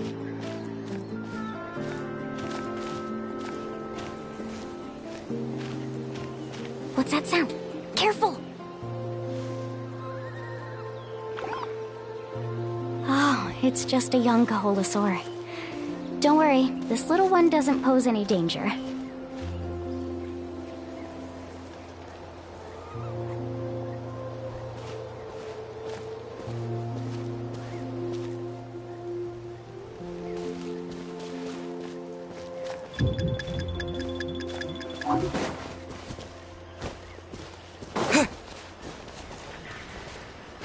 What's that sound? Careful! Oh, it's just a young Kaholosaur. Don't worry, this little one doesn't pose any danger.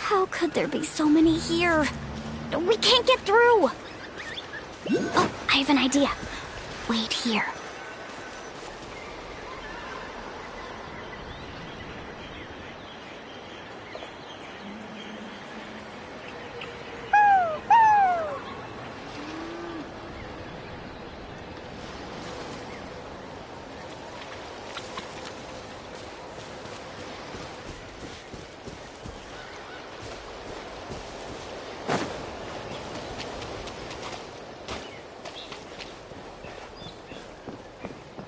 How could there be so many here? We can't get through! Oh, I have an idea. Wait here.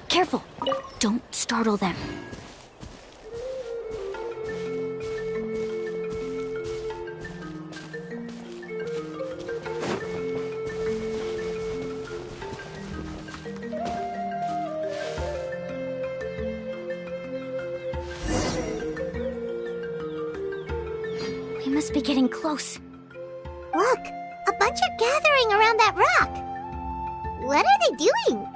Careful! Don't startle them. We must be getting close.
Look, a bunch are gathering around that rock. What are they doing?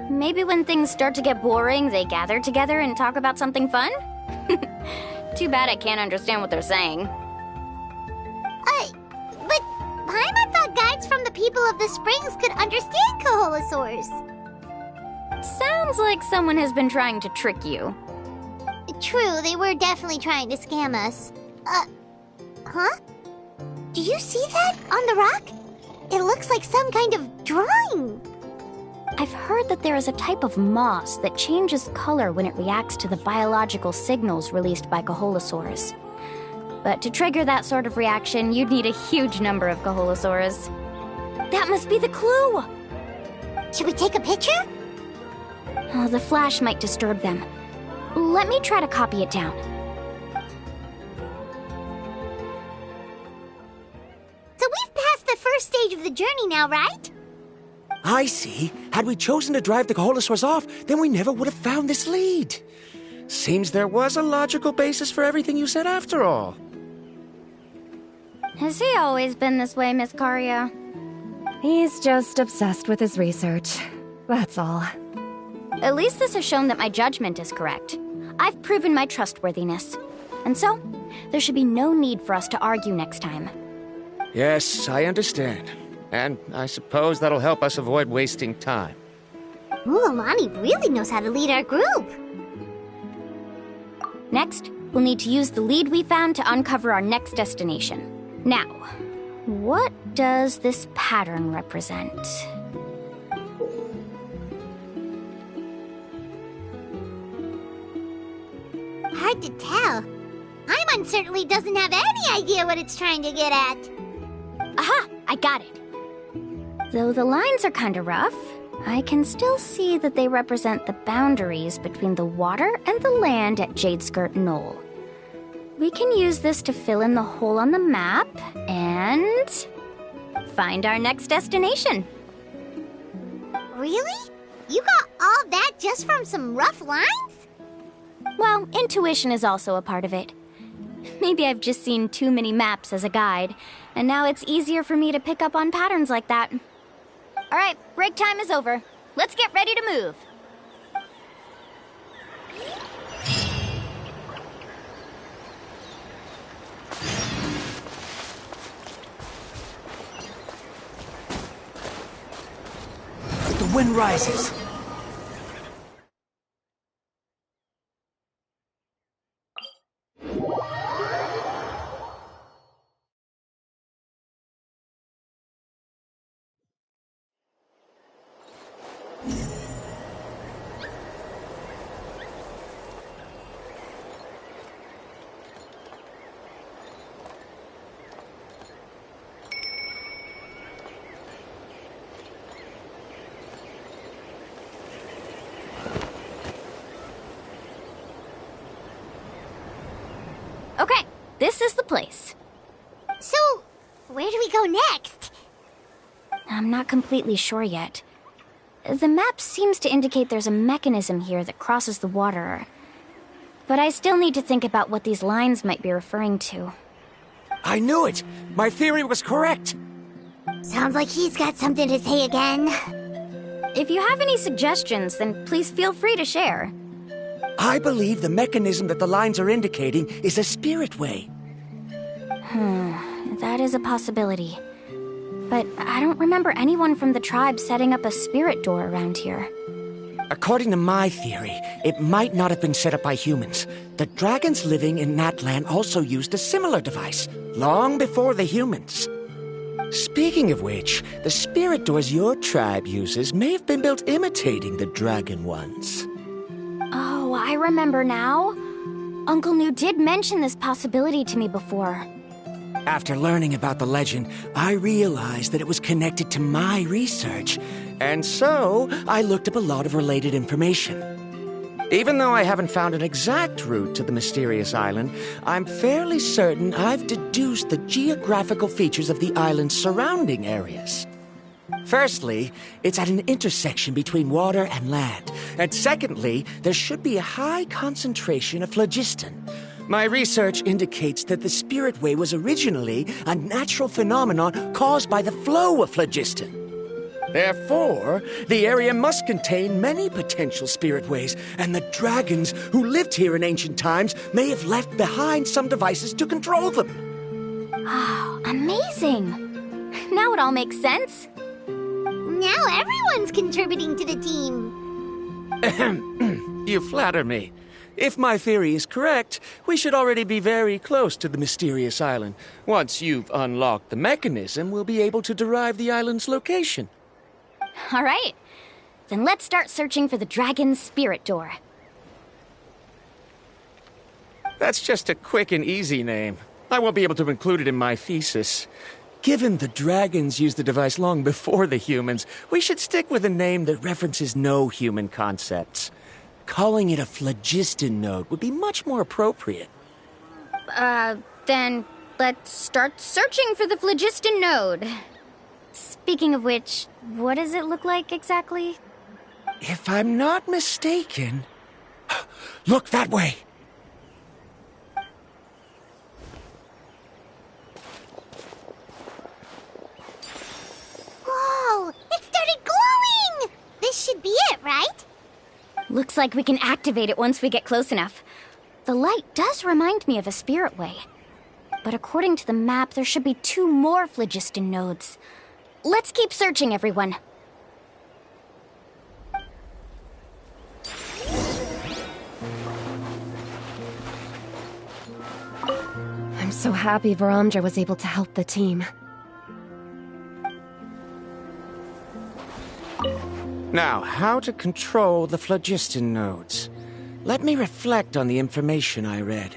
Maybe when things start to get boring, they gather together and talk about something fun? Too bad I can't understand what they're saying.
But Paimon thought guides from the people of the springs could understand Koholosaurs.
Sounds like someone has been trying to trick you.
True, they were definitely trying to scam us. Huh? Do you see that on the rock? It looks like some kind of drawing.
I've heard that there is a type of moss that changes color when it reacts to the biological signals released by Koholosaurs. But to trigger that sort of reaction, you'd need a huge number of Koholosaurs. That must be the clue!
Should we take a picture?
Oh, the flash might disturb them. Let me try to copy it down.
So we've passed the first stage of the journey now, right?
I see. Had we chosen to drive the Koholosaurs off, then we never would have found this lead. Seems there was a logical basis for everything you said after all.
Has he always been this way, Miss Karia?
He's just obsessed with his research. That's all.
At least this has shown that my judgment is correct. I've proven my trustworthiness. And so, there should be no need for us to argue next time.
Yes, I understand. And I suppose that'll help us avoid wasting time.
Mulamani really knows how to lead our group.
Next, we'll need to use the lead we found to uncover our next destination. Now, what does this pattern represent?
Hard to tell. Paimon certainly doesn't have any idea what it's trying to get at.
Aha! I got it. Though the lines are kinda rough, I can still see that they represent the boundaries between the water and the land at Jadeskirt Knoll. We can use this to fill in the hole on the map and find our next destination.
Really? You got all that just from some rough lines?
Well, intuition is also a part of it. Maybe I've just seen too many maps as a guide, and now it's easier for me to pick up on patterns like that. All right, break time is over. Let's get ready to move.
The wind rises.
Okay, this is the place.
So, where do we go next?
I'm not completely sure yet. The map seems to indicate there's a mechanism here that crosses the water. But I still need to think about what these lines might be referring to.
I knew it! My theory was correct!
Sounds like he's got something to say again.
If you have any suggestions, then please feel free to share.
I believe the mechanism that the lines are indicating is a spirit way.
That is a possibility. But I don't remember anyone from the tribe setting up a spirit door around here.
According to my theory, it might not have been set up by humans. The dragons living in that land also used a similar device, long before the humans. Speaking of which, the spirit doors your tribe uses may have been built imitating the dragon ones.
Oh, I remember now. Uncle New did mention this possibility to me before.
After learning about the legend, I realized that it was connected to my research, and so I looked up a lot of related information. Even though I haven't found an exact route to the mysterious island, I'm fairly certain I've deduced the geographical features of the island's surrounding areas. Firstly, it's at an intersection between water and land, and secondly, there should be a high concentration of phlogiston. My research indicates that the Spirit Way was originally a natural phenomenon caused by the flow of phlogiston. Therefore, the area must contain many potential spirit ways, and the dragons who lived here in ancient times may have left behind some devices to control them.
Oh, amazing! Now it all makes sense.
Now everyone's contributing to the team.
You flatter me. If my theory is correct, we should already be very close to the mysterious island. Once you've unlocked the mechanism, we'll be able to derive the island's location.
All right. Then let's start searching for the dragon's spirit door.
That's just a quick and easy name. I won't be able to include it in my thesis. Given the dragons used the device long before the humans, we should stick with a name that references no human concepts. Calling it a phlogiston node would be much more appropriate.
Then let's start searching for the phlogiston node. Speaking of which, what does it look like exactly?
If I'm not mistaken... Look that way!
Whoa! It started glowing! This should be it, right?
Looks like we can activate it once we get close enough. The light does remind me of a spirit way. But according to the map, there should be 2 more phlogiston nodes. Let's keep searching, everyone.
I'm so happy Varamdra was able to help the team.
Now, how to control the phlogiston nodes. Let me reflect on the information I read.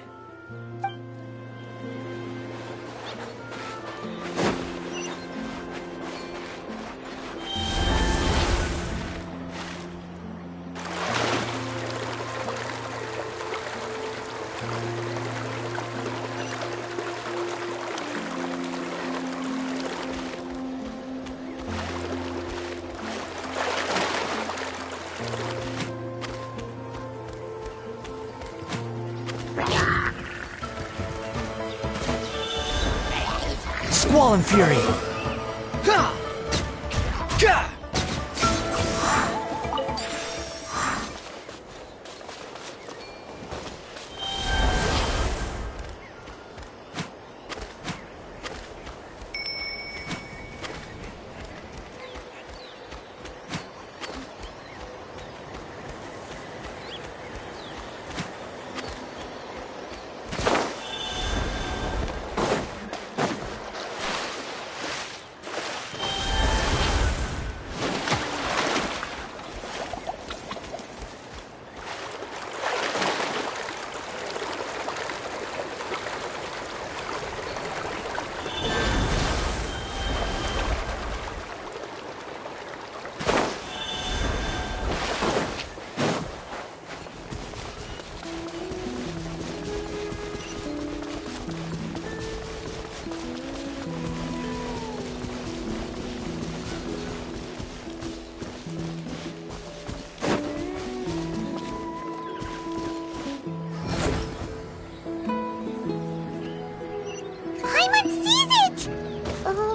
Squall and Fury!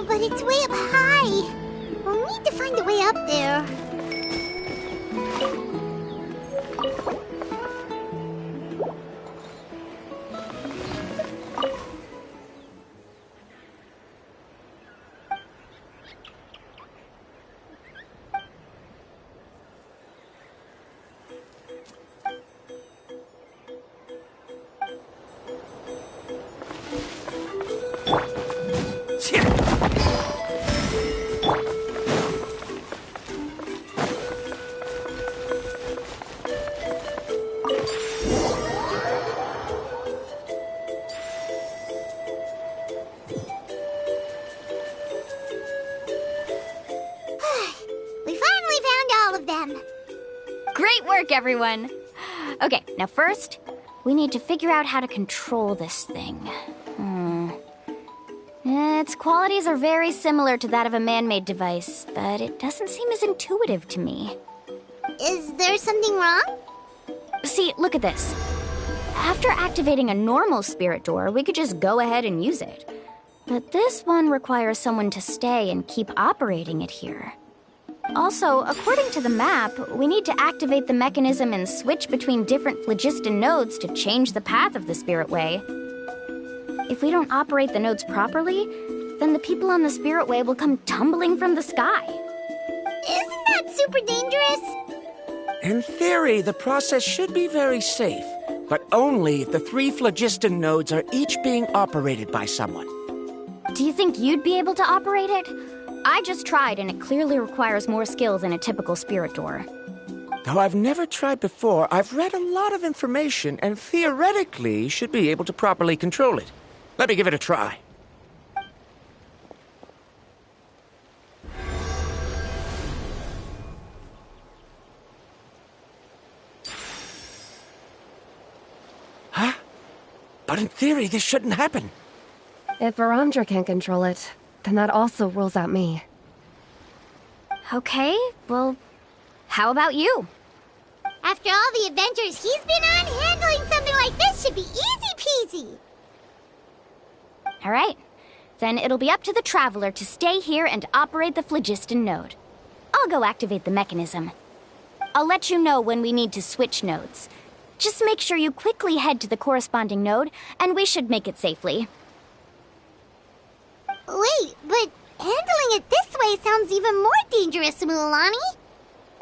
But it's way up high. We'll need to find a way up there.
work, everyone. Okay, now first, we need to figure out how to control this thing. Its qualities are very similar to that of a man-made device, but it doesn't seem as intuitive to me.
Is there something wrong?
See, look at this. After activating a normal spirit door, we could just go ahead and use it. But this one requires someone to stay and keep operating it here. Also, according to the map, we need to activate the mechanism and switch between different phlogiston nodes to change the path of the spirit way. If we don't operate the nodes properly, then the people on the spirit way will come tumbling from the sky.
Isn't that super dangerous?
In theory, the process should be very safe, but only if the 3 phlogiston nodes are each being operated by someone.
Do you think you'd be able to operate it? I just tried, and it clearly requires more skill than a typical spirit door.
Though I've never tried before, I've read a lot of information and theoretically should be able to properly control it. Let me give it a try. Huh? But in theory, this shouldn't happen.
If Varandra can't control it, then that also rules out me.
Okay, well, how about you?
After all the adventures he's been on, handling something like this should be easy peasy.
All right, then it'll be up to the Traveler to stay here and operate the phlogiston node. I'll go activate the mechanism. I'll let you know when we need to switch nodes. Just make sure you quickly head to the corresponding node, and we should make it safely.
Wait, but handling it this way sounds even more dangerous, Mualani.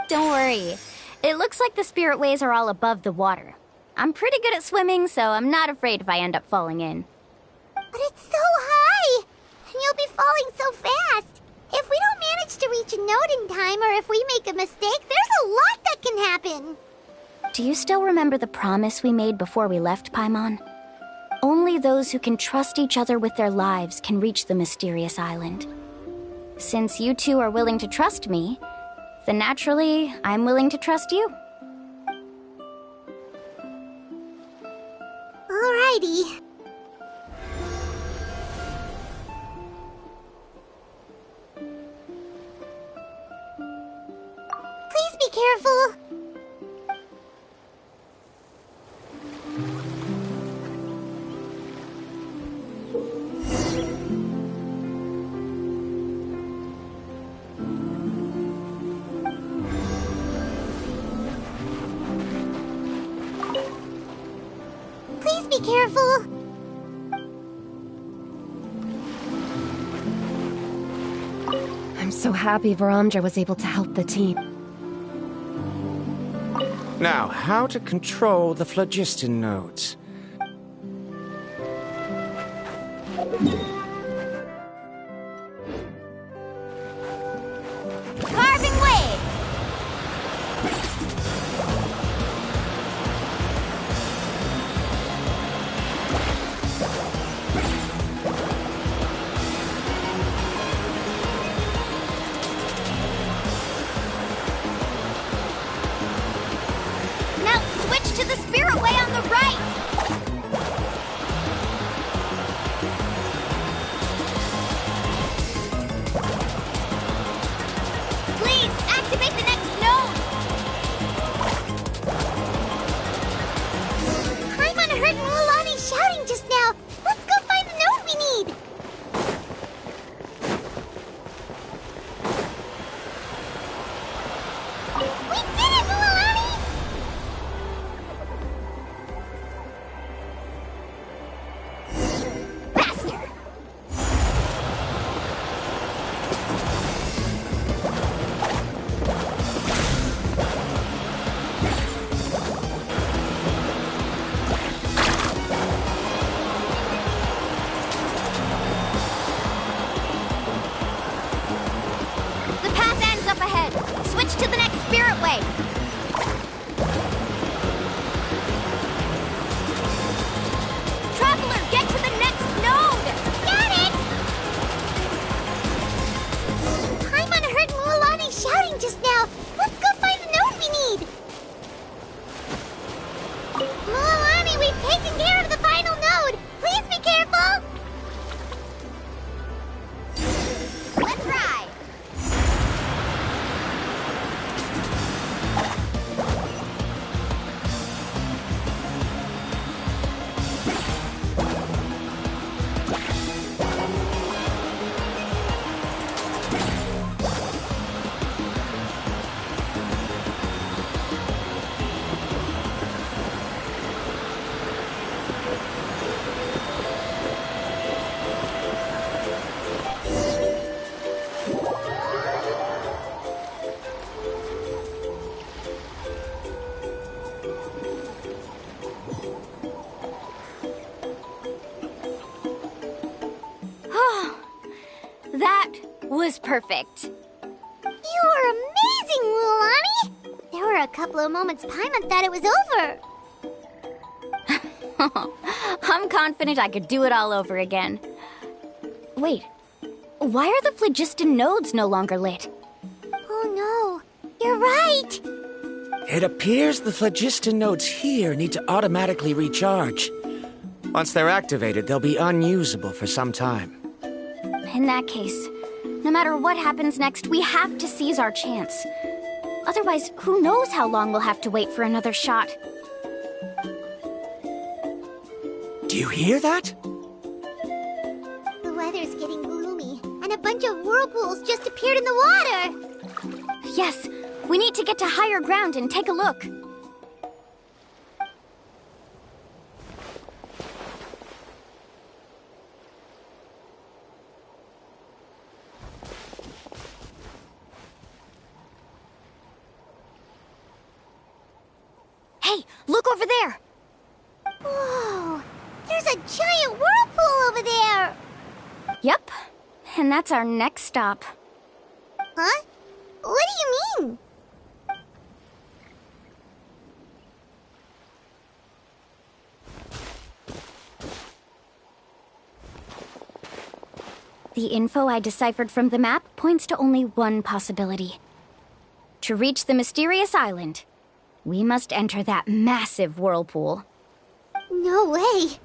Don't worry. It looks like the spirit ways are all above the water. I'm pretty good at swimming, so I'm not afraid if I end up falling in.
But it's so high, and you'll be falling so fast. If we don't manage to reach a node in time, or if we make a mistake, there's a lot that can happen.
Do you still remember the promise we made before we left, Paimon? Only those who can trust each other with their lives can reach the mysterious island. Since you two are willing to trust me, then naturally, I'm willing to trust you.
Alrighty. Please be careful. Please be careful.
I'm so happy Varandra was able to help the team.
Now, how to control the phlogiston nodes.
Carving waves! Now switch to the spirit way on the right! Please, activate the next node!
Paimon heard Mualani shouting just now. Let's go find the node we need. We did it, Mualani!
Faster! The path ends up ahead. Switch to the next spirit way. Traveler, get to the next node!
Got it! Paimon heard Mualani shouting just now. Let's go find the node we need.
That was perfect.
You were amazing, Lulani! There were a couple of moments Paimon thought it was over.
I'm confident I could do it all over again. Wait, why are the phlogiston nodes no longer lit?
Oh no, you're right!
It appears the phlogiston nodes here need to automatically recharge. Once they're activated, they'll be unusable for some time.
In that case, no matter what happens next, we have to seize our chance. Otherwise, who knows how long we'll have to wait for another shot.
Do you hear that?
The weather's getting gloomy, and a bunch of whirlpools just appeared in the water!
Yes, we need to get to higher ground and take a look. Hey, look over there!
Whoa! There's a giant whirlpool over there!
Yep, and that's our next stop.
Huh? What do you mean?
The info I deciphered from the map points to only one possibility. To reach the mysterious island, we must enter that massive whirlpool.
No way!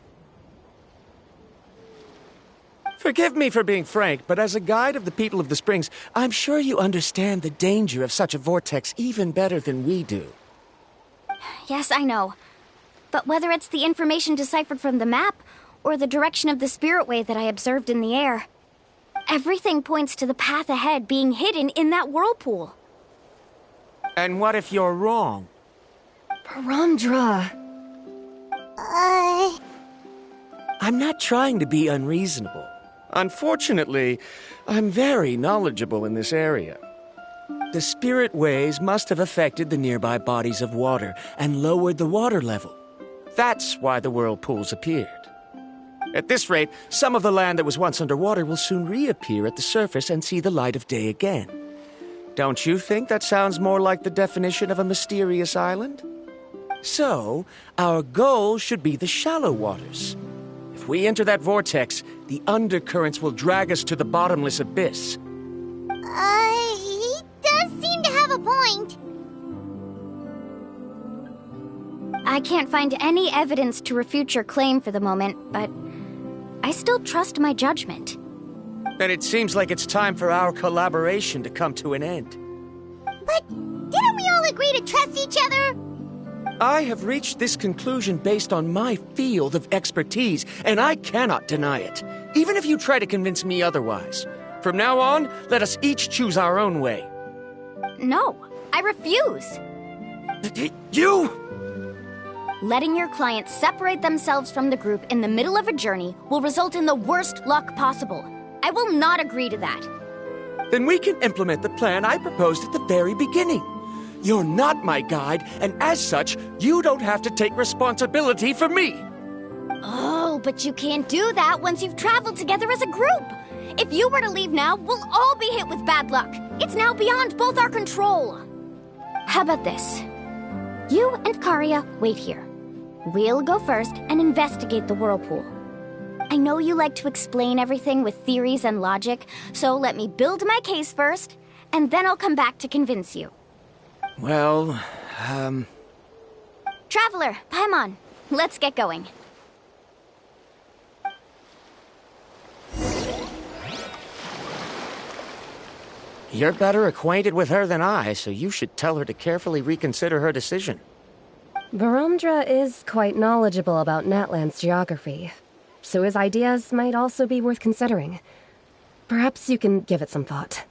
Forgive me for being frank, but as a guide of the people of the Springs, I'm sure you understand the danger of such a vortex even better than we do.
Yes, I know. But whether it's the information deciphered from the map, or the direction of the spirit wave that I observed in the air, everything points to the path ahead being hidden in that whirlpool.
And what if you're wrong?
Paramdra!
I'm not trying to be unreasonable. Unfortunately, I'm very knowledgeable in this area. The spirit waves must have affected the nearby bodies of water and lowered the water level. That's why the whirlpools appeared. At this rate, some of the land that was once underwater will soon reappear at the surface and see the light of day again. Don't you think that sounds more like the definition of a mysterious island? So, our goal should be the shallow waters. If we enter that vortex, the undercurrents will drag us to the bottomless abyss.
He does seem to have a point.
I can't find any evidence to refute your claim for the moment, but I still trust my judgment.
Then it seems like it's time for our collaboration to come to an end.
But didn't we all agree to trust each other?
I have reached this conclusion based on my field of expertise, and I cannot deny it, even if you try to convince me otherwise. From now on, let us each choose our own way.
No, I refuse.
You!
Letting your clients separate themselves from the group in the middle of a journey will result in the worst luck possible. I will not agree to that.
Then we can implement the plan I proposed at the very beginning. You're not my guide, and as such, you don't have to take responsibility for me.
Oh, but you can't do that once you've traveled together as a group. If you were to leave now, we'll all be hit with bad luck. It's now beyond both our control. How about this? You and Karia wait here. We'll go first and investigate the whirlpool. I know you like to explain everything with theories and logic, so let me build my case first, and then I'll come back to convince you.
Well,
Traveler, Paimon, let's get going.
You're better acquainted with her than I, so you should tell her to carefully reconsider her decision.
Paramdra is quite knowledgeable about Natland's geography, so his ideas might also be worth considering. Perhaps you can give it some thought.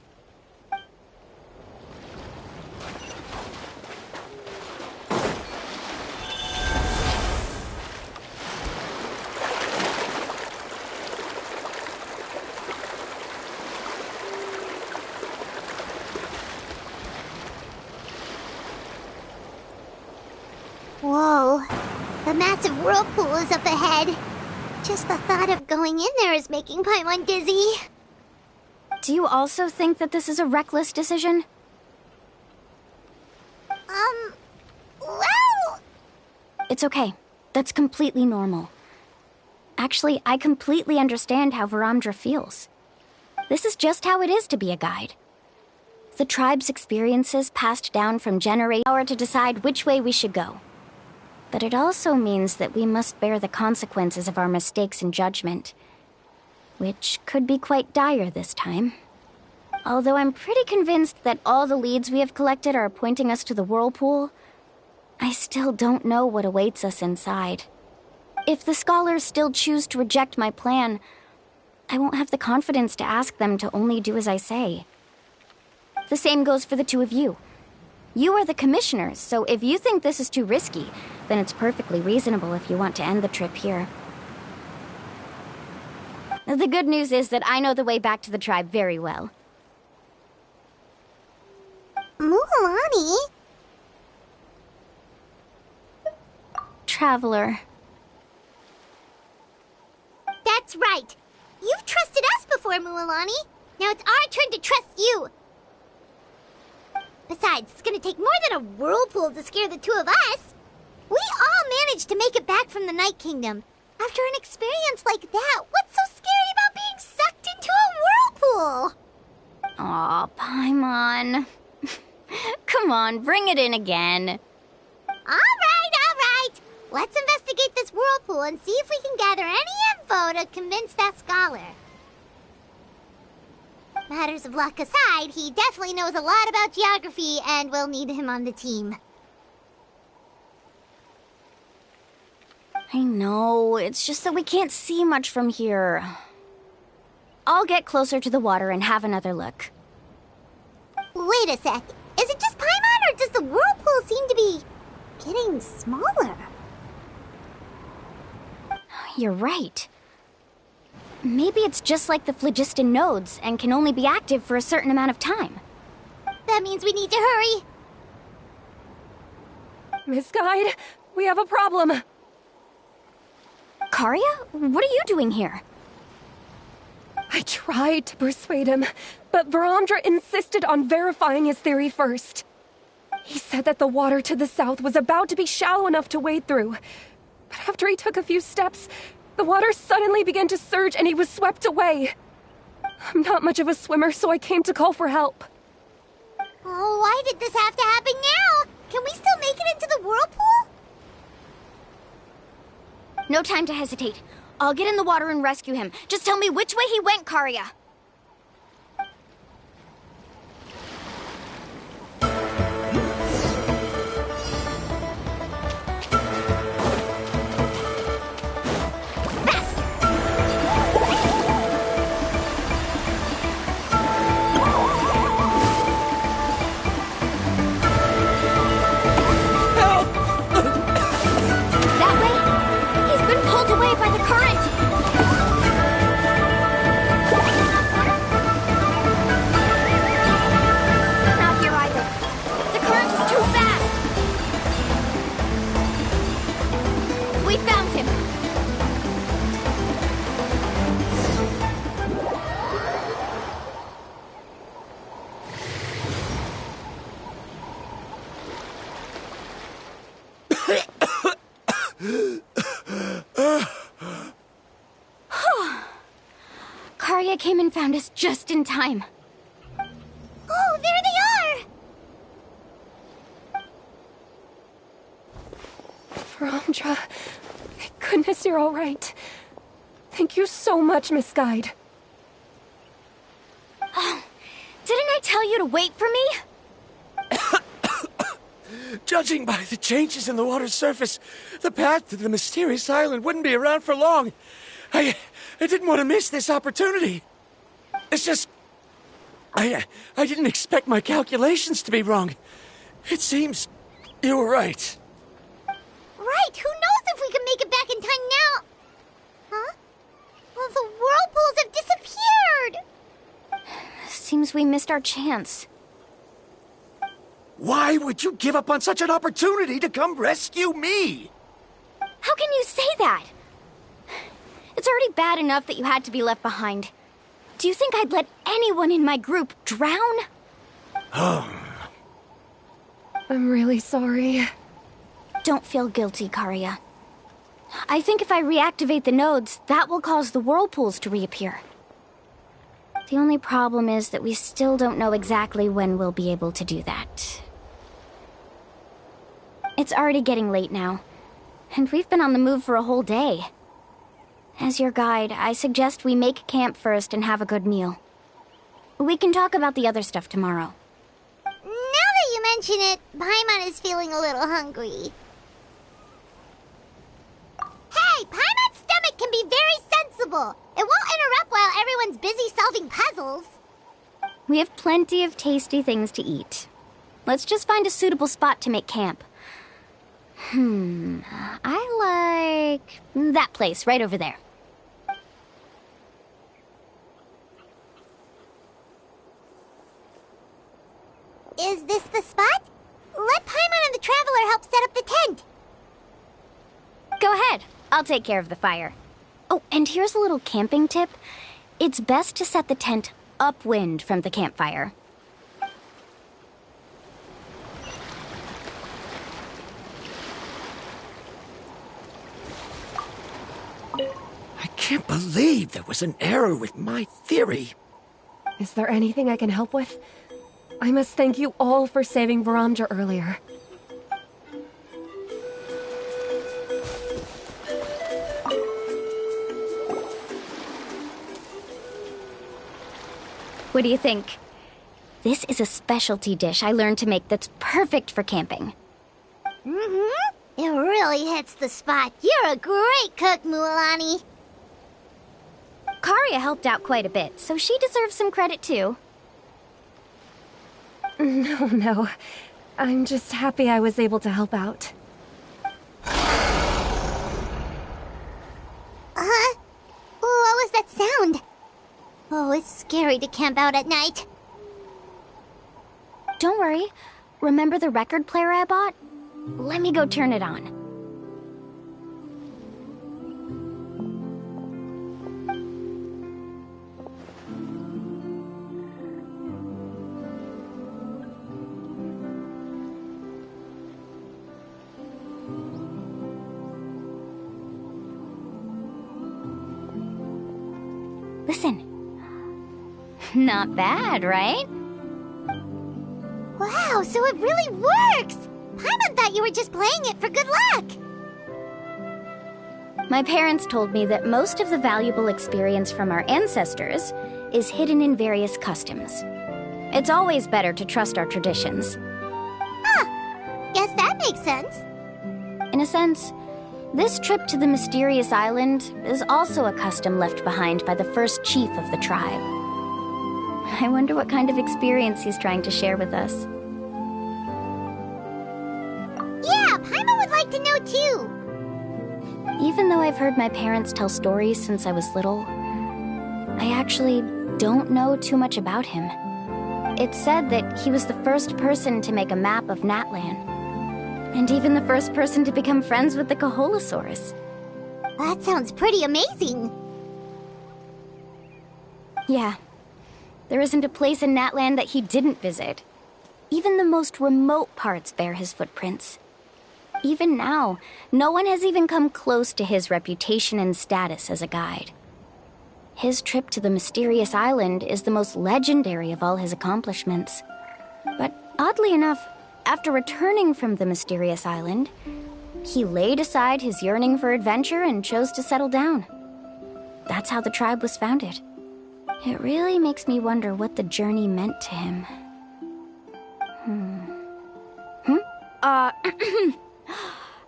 Whoa, the massive whirlpool is up ahead. Just the thought of going in there is making Paimon dizzy.
Do you also think that this is a reckless decision?
Well...
It's okay. That's completely normal. Actually, I completely understand how Varamdra feels. This is just how it is to be a guide. The tribe's experiences passed down from generation power to decide which way we should go. But it also means that we must bear the consequences of our mistakes in judgment, which could be quite dire this time. Although I'm pretty convinced that all the leads we have collected are pointing us to the whirlpool, I still don't know what awaits us inside. If the scholars still choose to reject my plan, I won't have the confidence to ask them to only do as I say. The same goes for the two of you. You are the commissioners, so if you think this is too risky, then it's perfectly reasonable if you want to end the trip here. The good news is that I know the way back to the tribe very well.
Mualani?
Traveler.
That's right. You've trusted us before, Mualani. Now it's our turn to trust you. Besides, it's gonna take more than a whirlpool to scare the two of us. We all managed to make it back from the Night Kingdom. After an experience like that, what's so scary about being sucked into a whirlpool?
Aw, Paimon. Come on, bring it in again.
All right. Let's investigate this whirlpool and see if we can gather any info to convince that scholar. Matters of luck aside, he definitely knows a lot about geography, and we'll need him on the team.
I know, it's just that we can't see much from here. I'll get closer to the water and have another look.
Wait a sec. Is it just Paimon, or does the whirlpool seem to be getting smaller?
You're right. Maybe it's just like the phlogiston nodes and can only be active for a certain amount of time.
That means we need to hurry.
Miss Guide, we have a problem.
Karya? What are you doing here?
I tried to persuade him, but Varamdra insisted on verifying his theory first. He said that the water to the south was about to be shallow enough to wade through. But after he took a few steps, the water suddenly began to surge and he was swept away. I'm not much of a swimmer, so I came to call for help.
Oh, why did this have to happen now? Can we still make it into the whirlpool?
No time to hesitate. I'll get in the water and rescue him. Just tell me which way he went, Karya. Karya came and found us just in time.
Oh, there they are!
Varamdra, thank goodness you're all right. Thank you so much, Miss Guide.
Oh, didn't I tell you to wait for me?
Judging by the changes in the water's surface, the path to the mysterious island wouldn't be around for long. I didn't want to miss this opportunity. It's just... I didn't expect my calculations to be wrong. It seems you were right.
Right, who knows if we can make it back in time now? Huh? Well, the whirlpools have disappeared!
Seems we missed our chance.
Why would you give up on such an opportunity to come rescue me?
How can you say that? It's already bad enough that you had to be left behind. Do you think I'd let anyone in my group drown?
I'm really sorry.
Don't feel guilty, Karia. I think if I reactivate the nodes, that will cause the whirlpools to reappear. The only problem is that we still don't know exactly when we'll be able to do that. It's already getting late now, and we've been on the move for a whole day. As your guide, I suggest we make camp first and have a good meal. We can talk about the other stuff tomorrow.
Now that you mention it, Paimon is feeling a little hungry. Hey, Paimon's stomach can be very sensible. It won't interrupt while everyone's busy solving puzzles.
We have plenty of tasty things to eat. Let's just find a suitable spot to make camp. I like that place right over there.
Is this the spot? Let Paimon and the Traveler help set up the tent.
Go ahead. I'll take care of the fire. Oh, and here's a little camping tip. It's best to set the tent upwind from the campfire.
I can't believe there was an error with my theory.
Is there anything I can help with? I must thank you all for saving Varamja earlier.
What do you think? This is a specialty dish I learned to make that's perfect for camping.
Mm-hmm. It really hits the spot. You're a great cook, Mualani.
Karia helped out quite a bit, so she deserves some credit too.
No. I'm just happy I was able to help out.
What was that sound? Oh, it's scary to camp out at night.
Don't worry. Remember the record player I bought? Let me go turn it on. Listen. Not bad, right?
Wow, so it really works! Paimon thought you were just playing it for good luck!
My parents told me that most of the valuable experience from our ancestors is hidden in various customs. It's always better to trust our traditions.
Guess that makes sense.
In a sense, this trip to the mysterious island is also a custom left behind by the first chief of the tribe. I wonder what kind of experience he's trying to share with us.
Yeah, Paimon would like to know too.
Even though I've heard my parents tell stories since I was little, I actually don't know too much about him. It's said that he was the first person to make a map of Natlan, and even the first person to become friends with the Coholosaurus.
That sounds pretty amazing.
Yeah. There isn't a place in Natlan that he didn't visit. Even the most remote parts bear his footprints. Even now, no one has even come close to his reputation and status as a guide. His trip to the mysterious island is the most legendary of all his accomplishments. But oddly enough, after returning from the mysterious island, he laid aside his yearning for adventure and chose to settle down. That's how the tribe was founded. It really makes me wonder what the journey meant to him.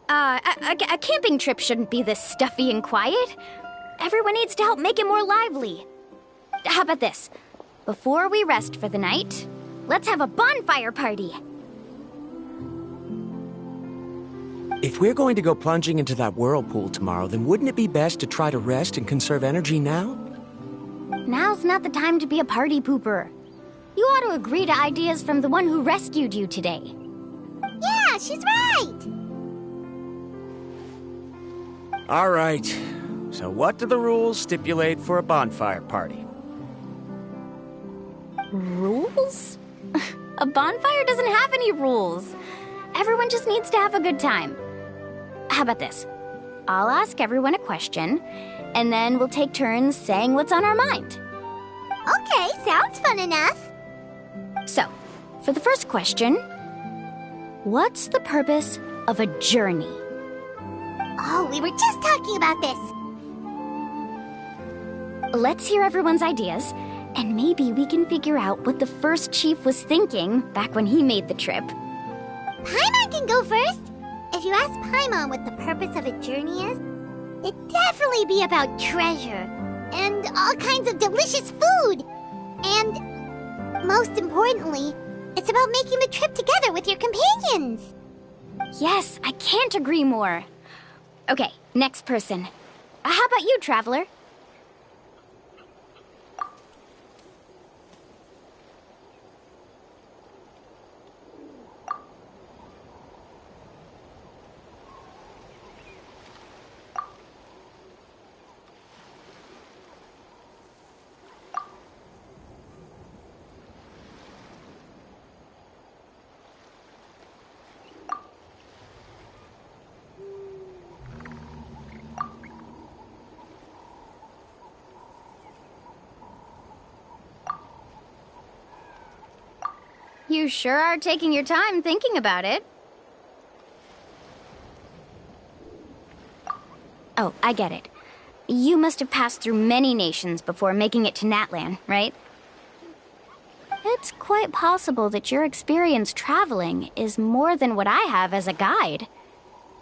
A camping trip shouldn't be this stuffy and quiet. Everyone needs to help make it more lively. How about this? Before we rest for the night, let's have a bonfire party.
If we're going to go plunging into that whirlpool tomorrow, then wouldn't it be best to try to rest and conserve energy now?
Now's not the time to be a party pooper. You ought to agree to ideas from the one who rescued you today.
Yeah, she's right!
All right. So what do the rules stipulate for a bonfire party?
Rules? A bonfire doesn't have any rules. Everyone just needs to have a good time. How about this? I'll ask everyone a question, and then we'll take turns saying what's on our mind.
Okay, sounds fun enough.
So, for the first question, what's the purpose of a journey?
Oh, we were just talking about this.
Let's hear everyone's ideas, and maybe we can figure out what the first chief was thinking back when he made the trip.
Paimon can go first. If you ask Paimon what the purpose of a journey is, it'd definitely be about treasure and all kinds of delicious food. And most importantly, it's about making the trip together with your companions.
Yes, I can't agree more. Okay, next person. How about you, Traveler? You sure are taking your time thinking about it. Oh, I get it. You must have passed through many nations before making it to Natlan, right? It's quite possible that your experience traveling is more than what I have as a guide.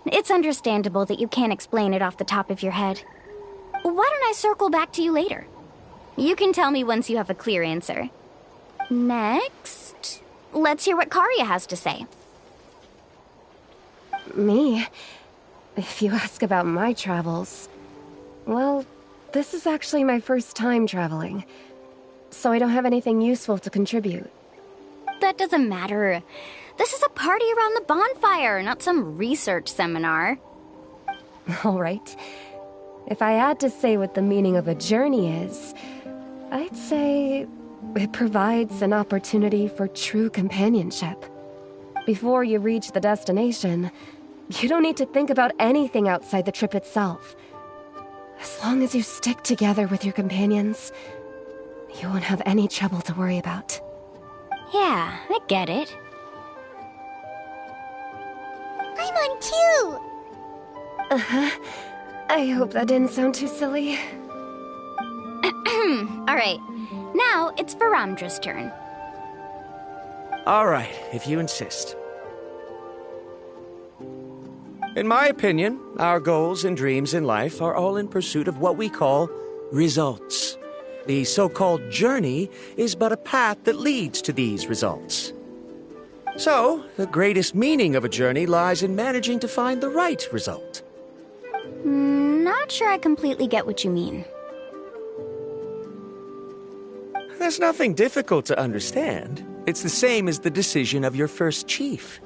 It's understandable that you can't explain it off the top of your head. Why don't I circle back to you later? You can tell me once you have a clear answer. Next, let's hear what Karya has to say.
Me? If you ask about my travels... Well, this is actually my first time traveling, so I don't have anything useful to contribute.
That doesn't matter. This is a party around the bonfire, not some research seminar.
All right. If I had to say what the meaning of a journey is, I'd say it provides an opportunity for true companionship. Before you reach the destination, you don't need to think about anything outside the trip itself. As long as you stick together with your companions, you won't have any trouble to worry about.
Yeah, I get it.
I'm on too!
Uh-huh. I hope that didn't sound too silly.
Alright, now it's Varamdra's turn.
All right, if you insist. In my opinion, our goals and dreams in life are all in pursuit of what we call results. The so-called journey is but a path that leads to these results. So, the greatest meaning of a journey lies in managing to find the right result.
Not sure I completely get what you mean.
There's nothing difficult to understand. It's the same as the decision of your first chief.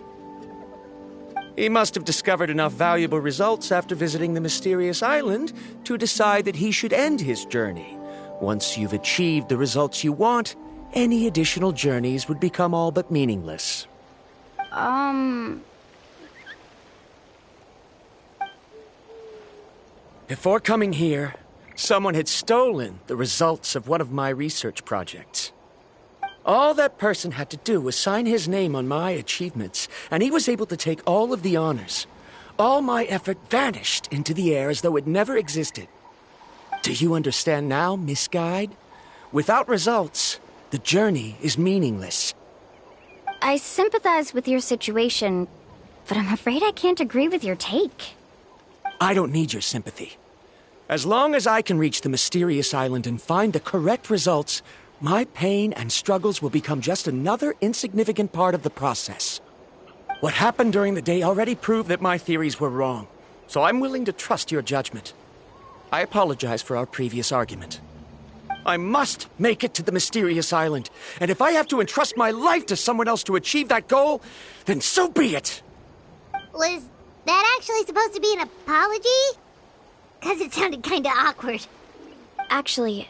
He must have discovered enough valuable results after visiting the mysterious island to decide that he should end his journey. Once you've achieved the results you want, any additional journeys would become all but meaningless. Before coming here, someone had stolen the results of one of my research projects. All that person had to do was sign his name on my achievements, and he was able to take all of the honors. All my effort vanished into the air as though it never existed. Do you understand now, Miss Guide? Without results, the journey is meaningless.
I sympathize with your situation, but I'm afraid I can't agree with your take.
I don't need your sympathy. As long as I can reach the mysterious island and find the correct results, my pain and struggles will become just another insignificant part of the process. What happened during the day already proved that my theories were wrong, so I'm willing to trust your judgment. I apologize for our previous argument. I must make it to the mysterious island, and if I have to entrust my life to someone else to achieve that goal, then so be it!
Was that actually supposed to be an apology? 'Cause it sounded kinda awkward.
Actually,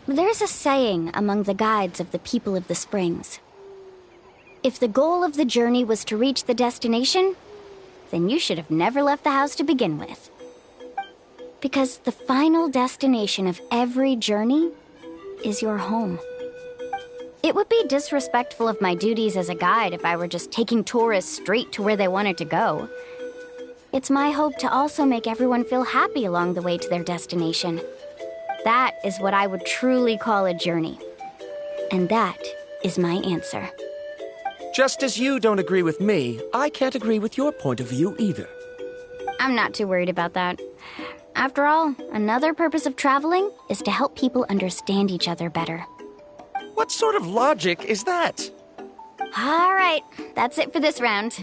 There's a saying among the guides of the people of the springs. If the goal of the journey was to reach the destination, then you should have never left the house to begin with. Because the final destination of every journey is your home. It would be disrespectful of my duties as a guide if I were just taking tourists straight to where they wanted to go. It's my hope to also make everyone feel happy along the way to their destination. That is what I would truly call a journey. And that is my answer.
Just as you don't agree with me, I can't agree with your point of view either.
I'm not too worried about that. After all, another purpose of traveling is to help people understand each other better.
What sort of logic is that?
All right, that's it for this round.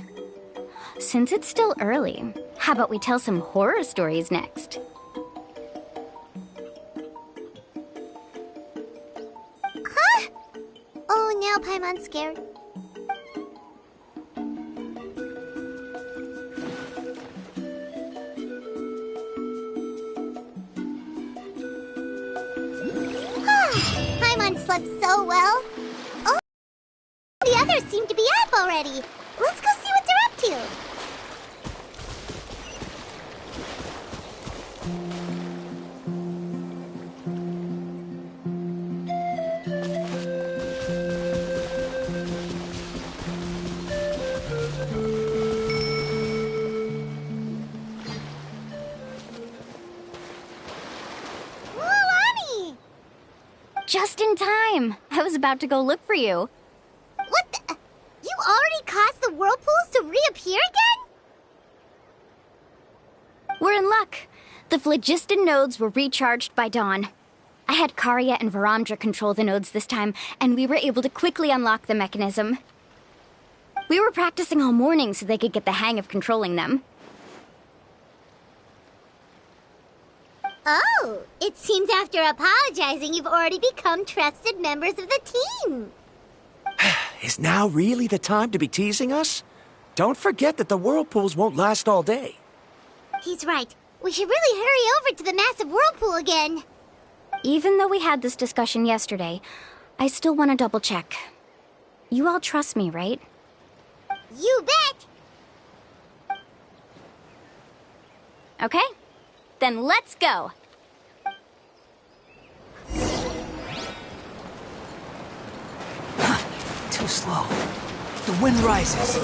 Since it's still early, how about we tell some horror stories next?
Huh? Oh, now Paimon's scared. Paimon slept so well. Oh, the others seem to be up already. Let's go see what they're up to.
Just in time. I was about to go look for you.
What the? You already caused the whirlpools to reappear again?
We're in luck. The phlogiston nodes were recharged by dawn. I had Karya and Varamdra control the nodes this time, and we were able to quickly unlock the mechanism. We were practicing all morning so they could get the hang of controlling them.
Oh, it seems after apologizing, you've already become trusted members of the team.
Is now really the time to be teasing us? Don't forget that the whirlpools won't last all day.
He's right. We should really hurry over to the massive whirlpool again.
Even though we had this discussion yesterday, I still want to double check. You all trust me, right?
You bet!
Okay, then let's go.
Too slow. The wind rises.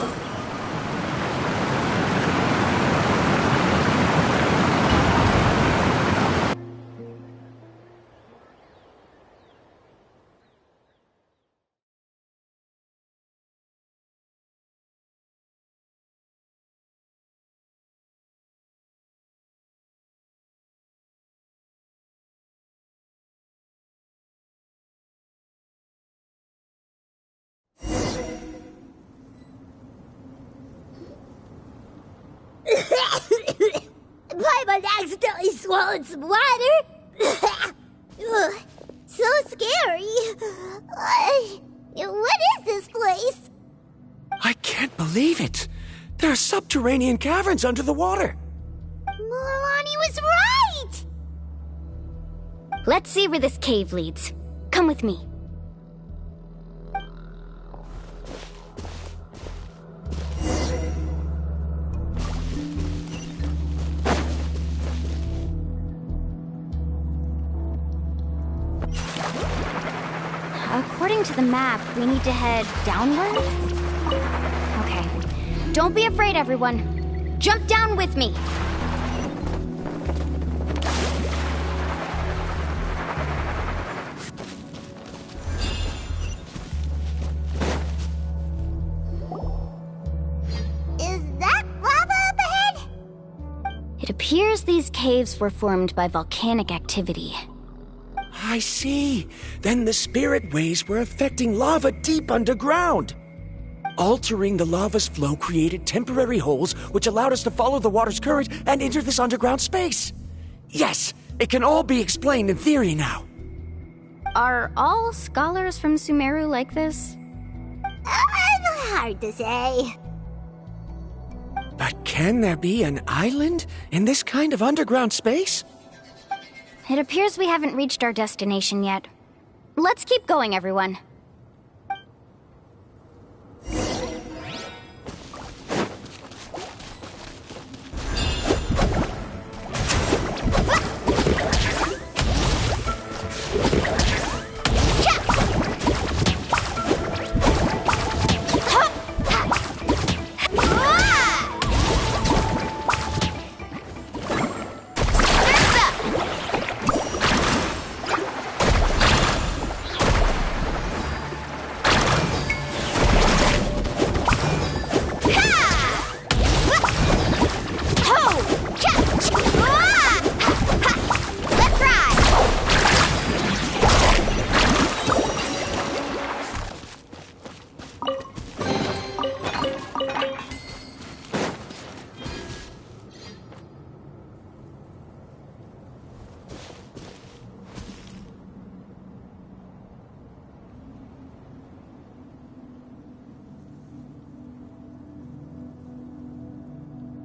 Paimon accidentally swallowed some water. Ugh, so scary. What is this place?
I can't believe it. There are subterranean caverns under the water.
Milani was right!
Let's see where this cave leads. Come with me. According to the map, we need to head downward? Okay. Don't be afraid, everyone. Jump down with me.
Is that lava up ahead?
It appears these caves were formed by volcanic activity.
I see. Then the spirit waves were affecting lava deep underground. Altering the lava's flow created temporary holes which allowed us to follow the water's current and enter this underground space. Yes, it can all be explained in theory now.
Are all scholars from Sumeru like this?
Hard to say.
But can there be an island in this kind of underground space?
It appears we haven't reached our destination yet. Let's keep going, everyone.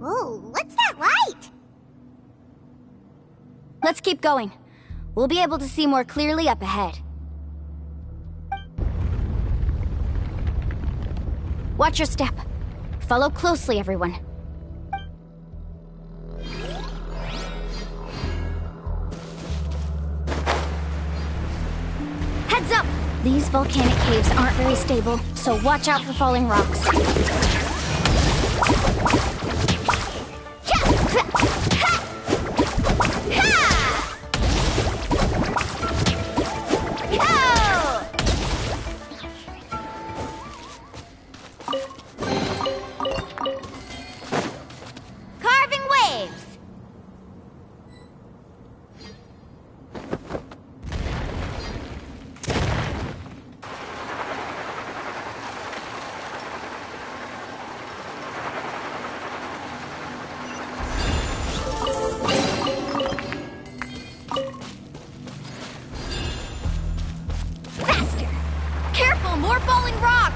Ooh, what's that light?
Let's keep going. We'll be able to see more clearly up ahead. Watch your step. Follow closely, everyone. Heads up! These volcanic caves aren't very stable, so watch out for falling rocks.
Carving waves!
Faster! Careful, more falling rocks!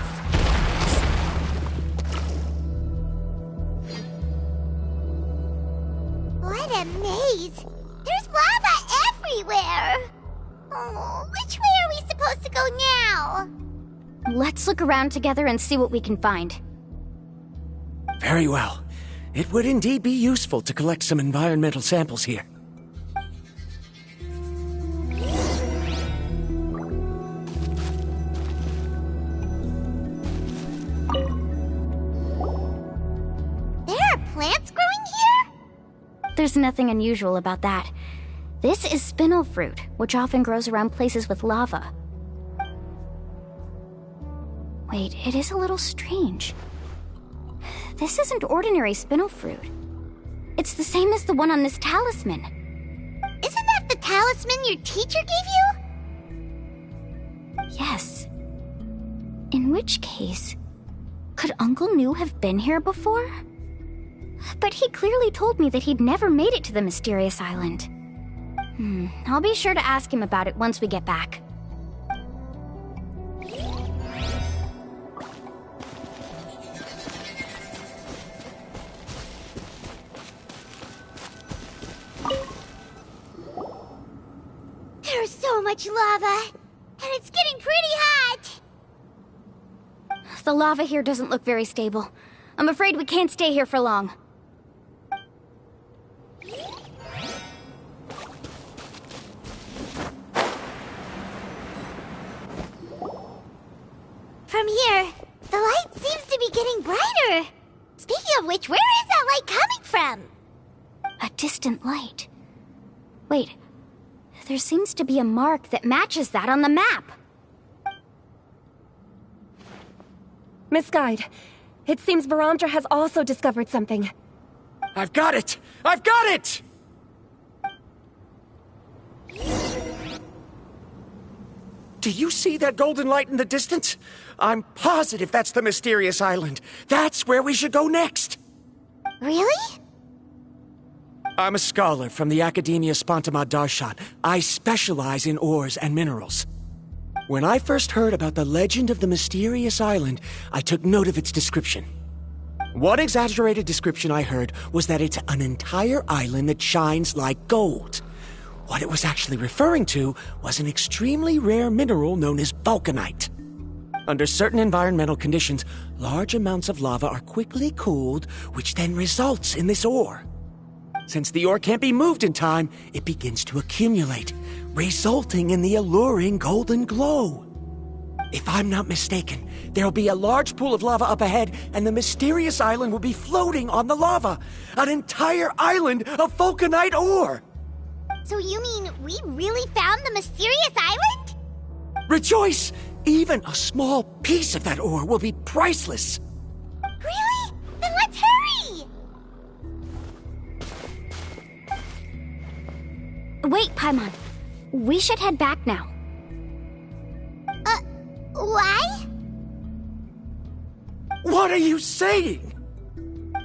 What a maze! There's lava everywhere! Oh, which way are we supposed to go now?
Let's look around together and see what we can find.
Very well. It would indeed be useful to collect some environmental samples here.
There are plants growing here?
There's nothing unusual about that. This is spinel fruit, which often grows around places with lava. Wait, it is a little strange. This isn't ordinary spinel fruit. It's the same as the one on this talisman.
Isn't that the talisman your teacher gave you?
Yes. In which case, could Uncle New have been here before? But he clearly told me that he'd never made it to the mysterious island. I'll be sure to ask him about it once we get back.
There's so much lava, and it's getting pretty hot.
The lava here doesn't look very stable. I'm afraid we can't stay here for long.
From here, the light seems to be getting brighter. Speaking of which, where is that light coming from?
A distant light. Wait, there seems to be a mark that matches that on the map.
Miss Guide, it seems Varandra has also discovered something.
I've got it! I've got it! Do you see that golden light in the distance? I'm positive that's the mysterious island. That's where we should go next.
Really?
I'm a scholar from the Academia Spantamad Darshan. I specialize in ores and minerals. When I first heard about the legend of the mysterious island, I took note of its description. One exaggerated description I heard was that it's an entire island that shines like gold. What it was actually referring to was an extremely rare mineral known as vulcanite. Under certain environmental conditions, large amounts of lava are quickly cooled, which then results in this ore. Since the ore can't be moved in time, it begins to accumulate, resulting in the alluring golden glow. If I'm not mistaken, there'll be a large pool of lava up ahead, and the mysterious island will be floating on the lava. An entire island of vulcanite ore!
So you mean we really found the mysterious island?
Rejoice! Even a small piece of that ore will be priceless.
Really? Then let's hurry!
Wait, Paimon. We should head back now.
Why?
What are you saying?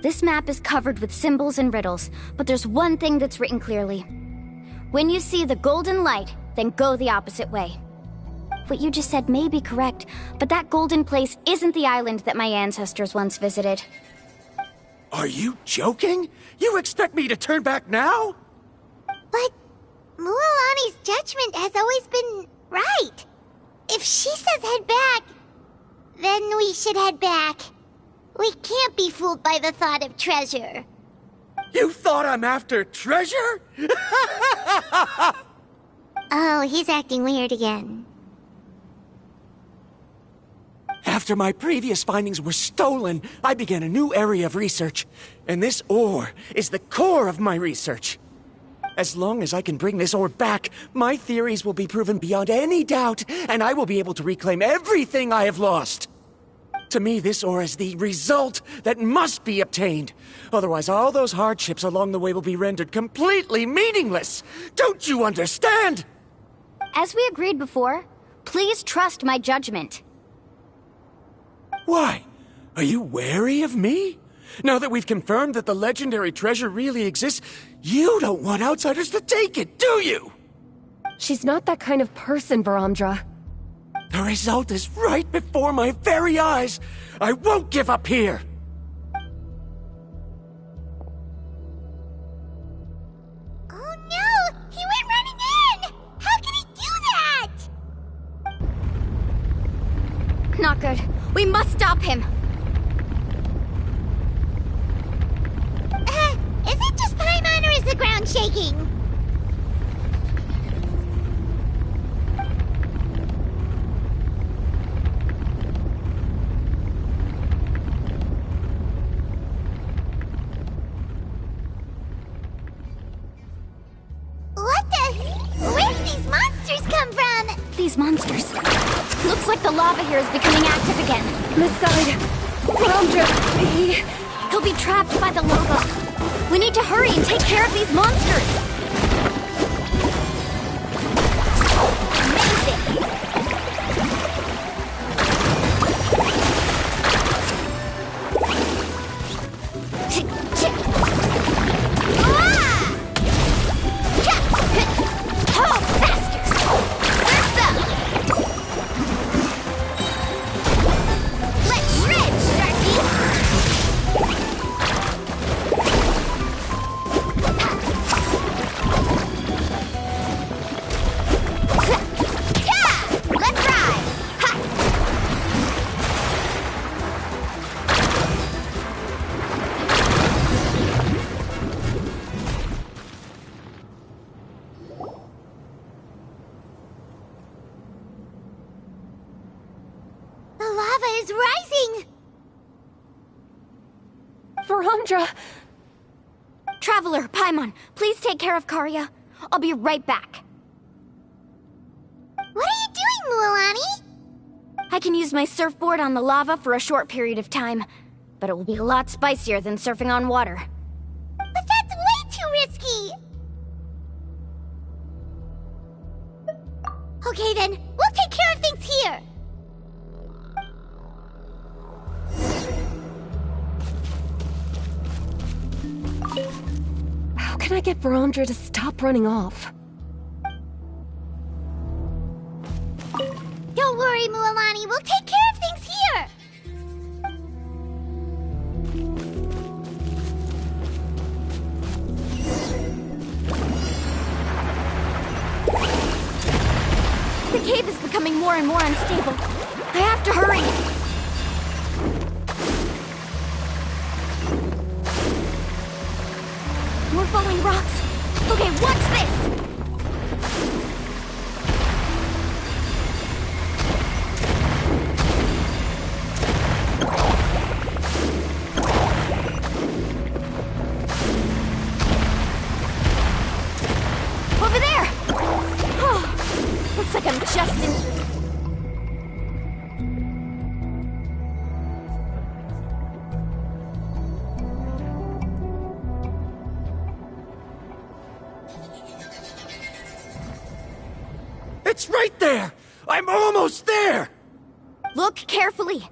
This map is covered with symbols and riddles, but there's one thing that's written clearly. When you see the golden light, then go the opposite way. What you just said may be correct, but that golden place isn't the island that my ancestors once visited.
Are you joking? You expect me to turn back now?
But Mualani's judgment has always been right. If she says head back, then we should head back. We can't be fooled by the thought of treasure.
You thought I'm after treasure?
Oh, he's acting weird again.
After my previous findings were stolen, I began a new area of research. And this ore is the core of my research. As long as I can bring this ore back, my theories will be proven beyond any doubt, and I will be able to reclaim everything I have lost. To me, this ore is the result that must be obtained. Otherwise, all those hardships along the way will be rendered completely meaningless. Don't you understand?
As we agreed before, please trust my judgment.
Why? Are you wary of me? Now that we've confirmed that the legendary treasure really exists, you don't want outsiders to take it, do you?
She's not that kind of person, Baramdra.
The result is right before my very eyes. I won't give up here.
Oh no! He went running in! How can he do that?
Not good. We must stop him.
Is it just Paimon or is the ground shaking? What the? Where did these monsters come from?
These monsters. Looks like the lava here is becoming active again.
Misguide. Baramdra,
He'll be trapped by the lava. We need to hurry and take care of these monsters.
Amazing!
Oh, faster!
Let's shred, Sharky! Let's ride! The lava is rising!
Baramdra!
Traveler, Paimon, please take care of Karya. I'll be right back.
What are you doing, Mualani?
I can use my surfboard on the lava for a short period of time, but it will be a lot spicier than surfing on water.
But that's way too risky! Okay then, we'll take care of things here!
How can I get Baramdra to stop running off?
Don't worry, Mualani, we'll take care of things here!
drive is becoming more and more unstable. I have to hurry. More falling rocks. Okay, watch this! Over there! Oh, looks like I'm just in...
It's right there! I'm almost there!
Look carefully.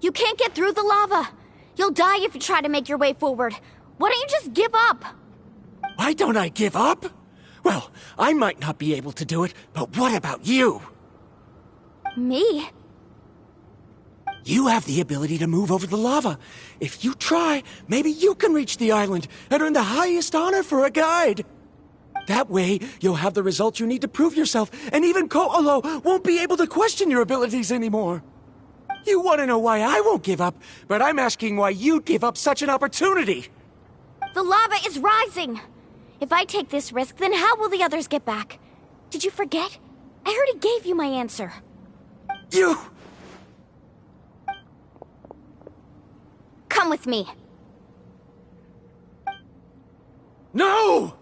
You can't get through the lava. You'll die if you try to make your way forward. Why don't you just give up?
Why don't I give up? Well, I might not be able to do it, but what about you?
Me?
You have the ability to move over the lava. If you try, maybe you can reach the island and earn the highest honor for a guide. That way, you'll have the results you need to prove yourself, and even Ko'olo won't be able to question your abilities anymore. You want to know why I won't give up, but I'm asking why you'd give up such an opportunity.
The lava is rising. If I take this risk, then how will the others get back? Did you forget? I already gave you my answer.
You...
Come with me.
No!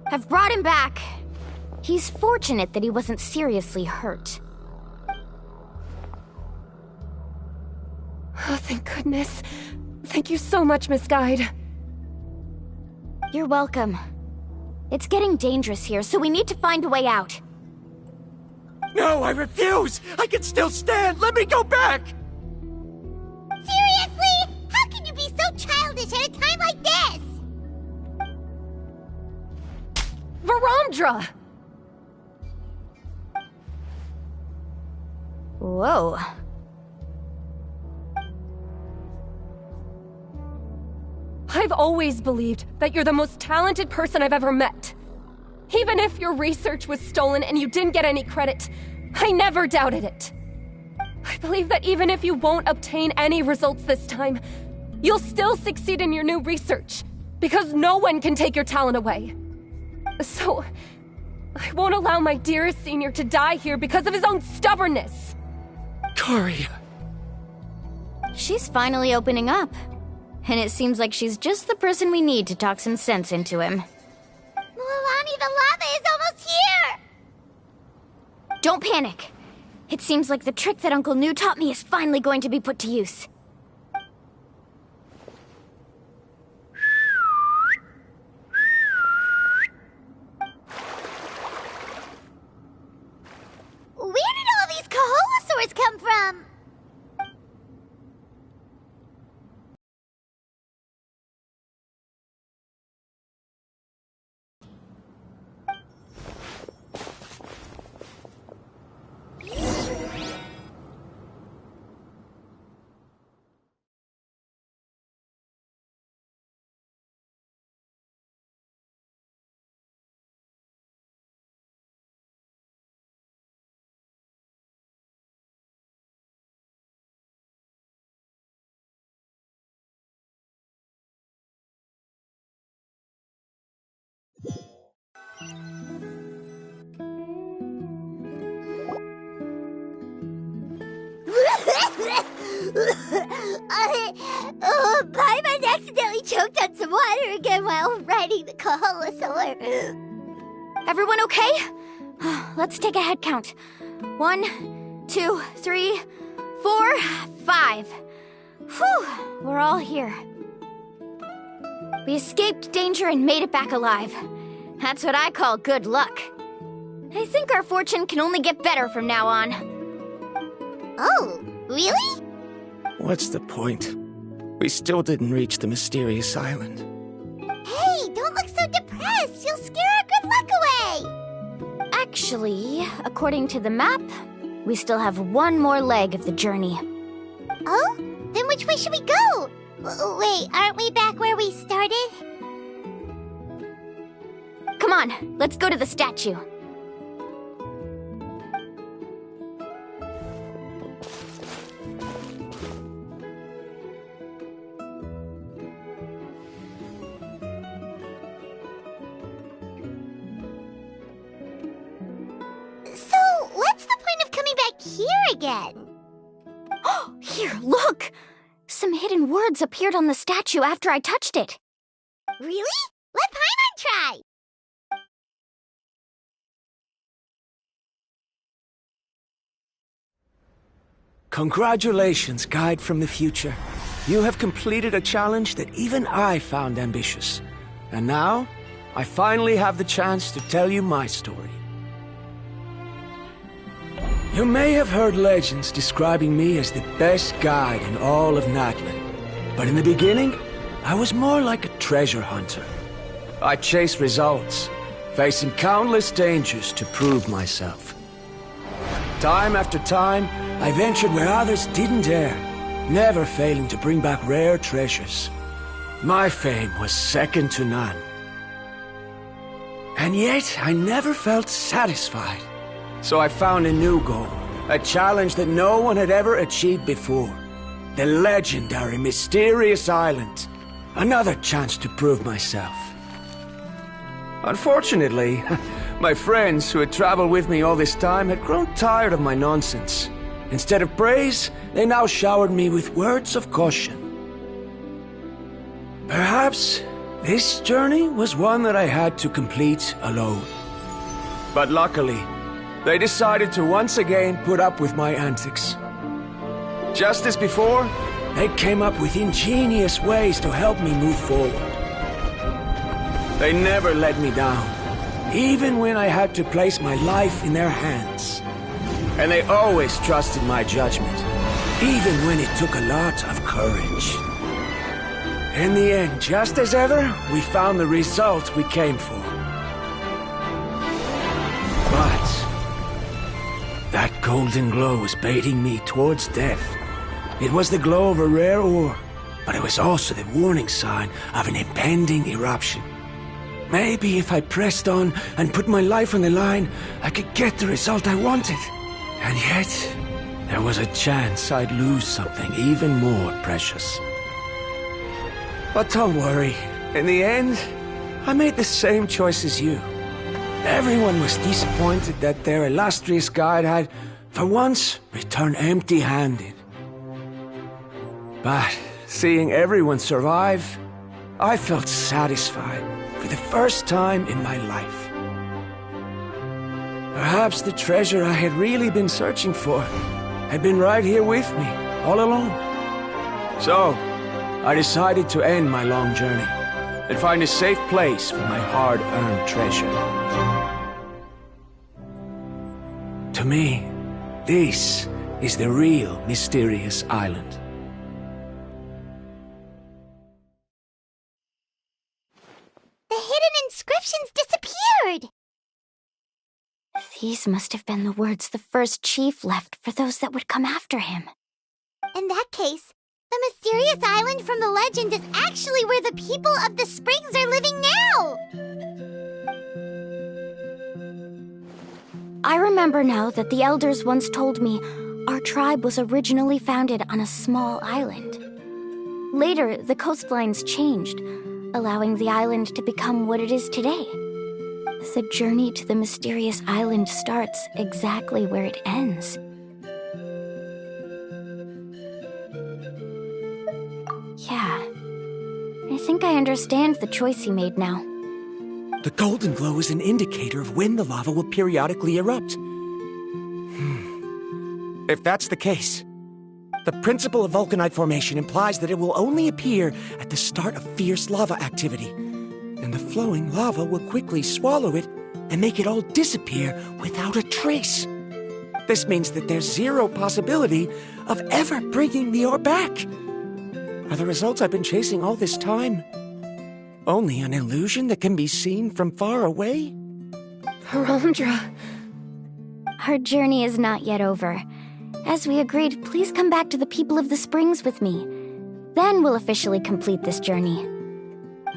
I've brought him back. He's fortunate that he wasn't seriously hurt.
Oh, thank goodness. Thank you so much, Miss Guide.
You're welcome. It's getting dangerous here, so we need to find a way out.
No, I refuse! I can still stand! Let me go back!
Seriously? How can you be so childish at a time like this?
Verandra!
Whoa.
I've always believed that you're the most talented person I've ever met. Even if your research was stolen and you didn't get any credit, I never doubted it. I believe that even if you won't obtain any results this time, you'll still succeed in your new research, because no one can take your talent away. So, I won't allow my dearest senior to die here because of his own stubbornness.
Kari.
She's finally opening up. And it seems like she's just the person we need to talk some sense into him.
Milani, the lava is almost here!
Don't panic. It seems like the trick that Uncle New taught me is finally going to be put to use.
Where did all these Koholosaurs come from? Paimon accidentally choked on some water again while riding the Koholosaur.
Everyone okay? Let's take a head count. 1, 2, 3, 4, 5. Whew, we're all here. We escaped danger and made it back alive. That's what I call good luck. I think our fortune can only get better from now on.
Oh, really?
What's the point? We still didn't reach the mysterious island.
Hey, don't look so depressed. You'll scare our good luck away.
Actually, according to the map, we still have one more leg of the journey.
Oh? Then which way should we go? Wait, aren't we back where we started?
Come on, let's go to the statue.
So, what's the point of coming back here again?
Here, look! Some hidden words appeared on the statue after I touched it.
Really? Let Paimon try!
Congratulations, guide from the future. You have completed a challenge that even I found ambitious. And now, I finally have the chance to tell you my story. You may have heard legends describing me as the best guide in all of Natlan. But in the beginning, I was more like a treasure hunter. I chased results, facing countless dangers to prove myself. Time after time, I ventured where others didn't dare, never failing to bring back rare treasures. My fame was second to none. And yet, I never felt satisfied. So I found a new goal, a challenge that no one had ever achieved before. The legendary Mysterious Island. Another chance to prove myself. Unfortunately, my friends who had traveled with me all this time had grown tired of my nonsense. Instead of praise, they now showered me with words of caution. Perhaps this journey was one that I had to complete alone. But luckily, they decided to once again put up with my antics. Just as before, they came up with ingenious ways to help me move forward. They never let me down, even when I had to place my life in their hands. And they always trusted my judgment, even when it took a lot of courage. In the end, just as ever, we found the result we came for. But that golden glow was baiting me towards death. It was the glow of a rare ore, but it was also the warning sign of an impending eruption. Maybe if I pressed on and put my life on the line, I could get the result I wanted. And yet, there was a chance I'd lose something even more precious. But don't worry. In the end, I made the same choice as you. Everyone was disappointed that their illustrious guide had, for once, returned empty-handed. But seeing everyone survive, I felt satisfied for the first time in my life. Perhaps the treasure I had really been searching for had been right here with me, all along. So, I decided to end my long journey and find a safe place for my hard-earned treasure. To me, this is the real Mysterious Island.
The hidden inscriptions disappeared!
These must have been the words the first chief left for those that would come after him.
In that case, the Mysterious Island from the legend is actually where the people of the springs are living now!
I remember now that the elders once told me our tribe was originally founded on a small island. Later, the coastlines changed, allowing the island to become what it is today. The journey to the Mysterious Island starts exactly where it ends. Yeah, I think I understand the choice he made now.
The golden glow is an indicator of when the lava will periodically erupt. If that's the case, the principle of vulcanite formation implies that it will only appear at the start of fierce lava activity, and the flowing lava will quickly swallow it and make it all disappear without a trace. This means that there's zero possibility of ever bringing the ore back. Are the results I've been chasing all this time only an illusion that can be seen from far away?
Harondra,
our journey is not yet over. As we agreed, please come back to the People of the Springs with me. Then we'll officially complete this journey.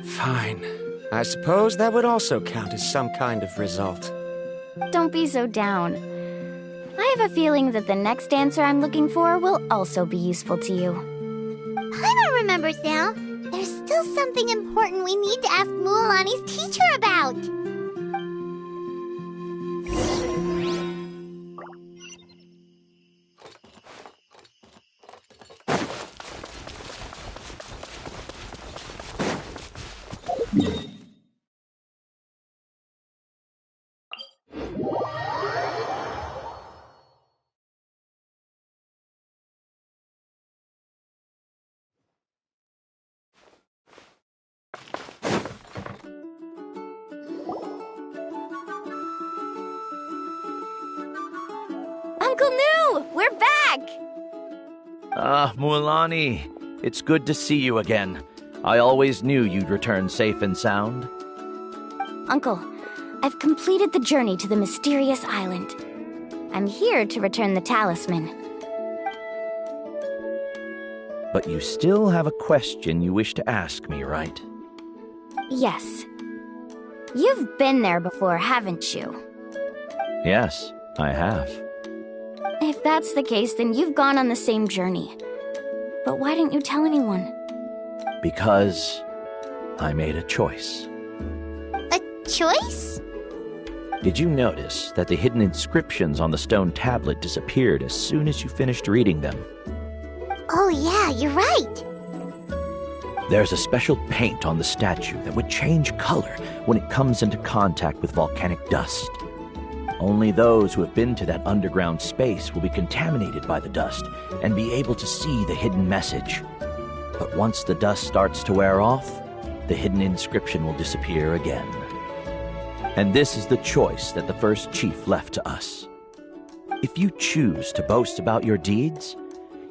Fine. I suppose that would also count as some kind of result.
Don't be so down. I have a feeling that the next answer I'm looking for will also be useful to you.
Paimon remembers now. There's still something important we need to ask Mualani's teacher about.
Uncle New! We're back!
Mualani, it's good to see you again. I always knew you'd return safe and sound.
Uncle, I've completed the journey to the mysterious island. I'm here to return the talisman.
But you still have a question you wish to ask me, right?
Yes. You've been there before, haven't you?
Yes, I have.
If that's the case, then you've gone on the same journey. But why didn't you tell anyone?
Because I made a choice.
A choice?
Did you notice that the hidden inscriptions on the stone tablet disappeared as soon as you finished reading them?
Oh yeah, you're right.
There's a special paint on the statue that would change color when it comes into contact with volcanic dust. Only those who have been to that underground space will be contaminated by the dust and be able to see the hidden message. But once the dust starts to wear off, the hidden inscription will disappear again. And this is the choice that the first chief left to us. If you choose to boast about your deeds,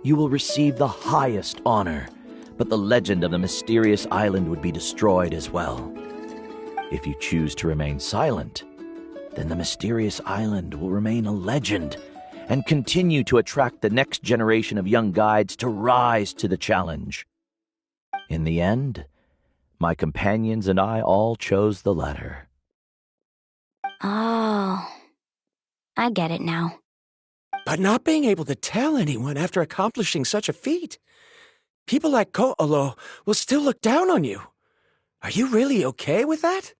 you will receive the highest honor, but the legend of the mysterious island would be destroyed as well. If you choose to remain silent, then the mysterious island will remain a legend and continue to attract the next generation of young guides to rise to the challenge. In the end, my companions and I all chose the latter.
Oh, I get it now.
But not being able to tell anyone after accomplishing such a feat. People like Ko'olo will still look down on you. Are you really okay with that?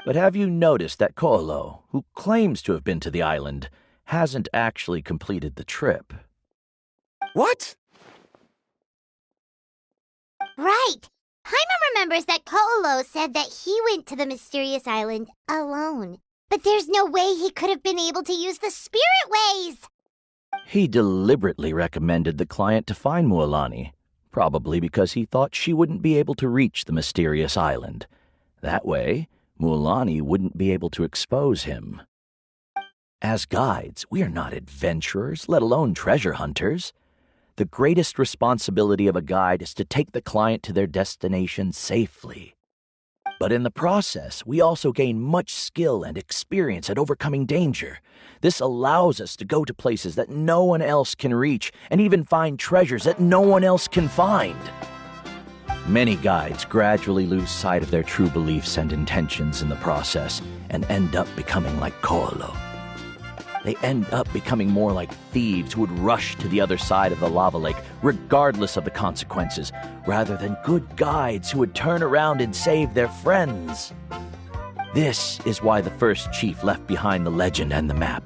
But have you noticed that Ko'olo, who claims to have been to the island, hasn't actually completed the trip?
What?
Right. Paimon remembers that Ko'olo said that he went to the mysterious island alone. But there's no way he could have been able to use the spirit ways.
He deliberately recommended the client to find Mualani, probably because he thought she wouldn't be able to reach the mysterious island. That way, Mualani wouldn't be able to expose him. As guides, we are not adventurers, let alone treasure hunters. The greatest responsibility of a guide is to take the client to their destination safely. But in the process, we also gain much skill and experience at overcoming danger. This allows us to go to places that no one else can reach and even find treasures that no one else can find. Many guides gradually lose sight of their true beliefs and intentions in the process and end up becoming like Ko'olo. They end up becoming more like thieves who would rush to the other side of the lava lake regardless of the consequences, rather than good guides who would turn around and save their friends. This is why the first chief left behind the legend and the map.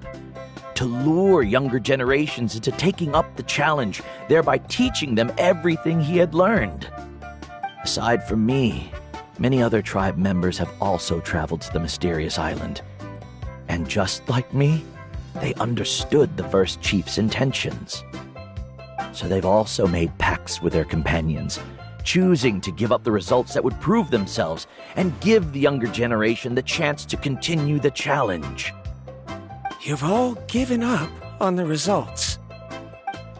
To lure younger generations into taking up the challenge, thereby teaching them everything he had learned. Aside from me, many other tribe members have also traveled to the mysterious island. And just like me, they understood the first chief's intentions. So they've also made pacts with their companions, choosing to give up the results that would prove themselves and give the younger generation the chance to continue the challenge.
You've all given up on the results.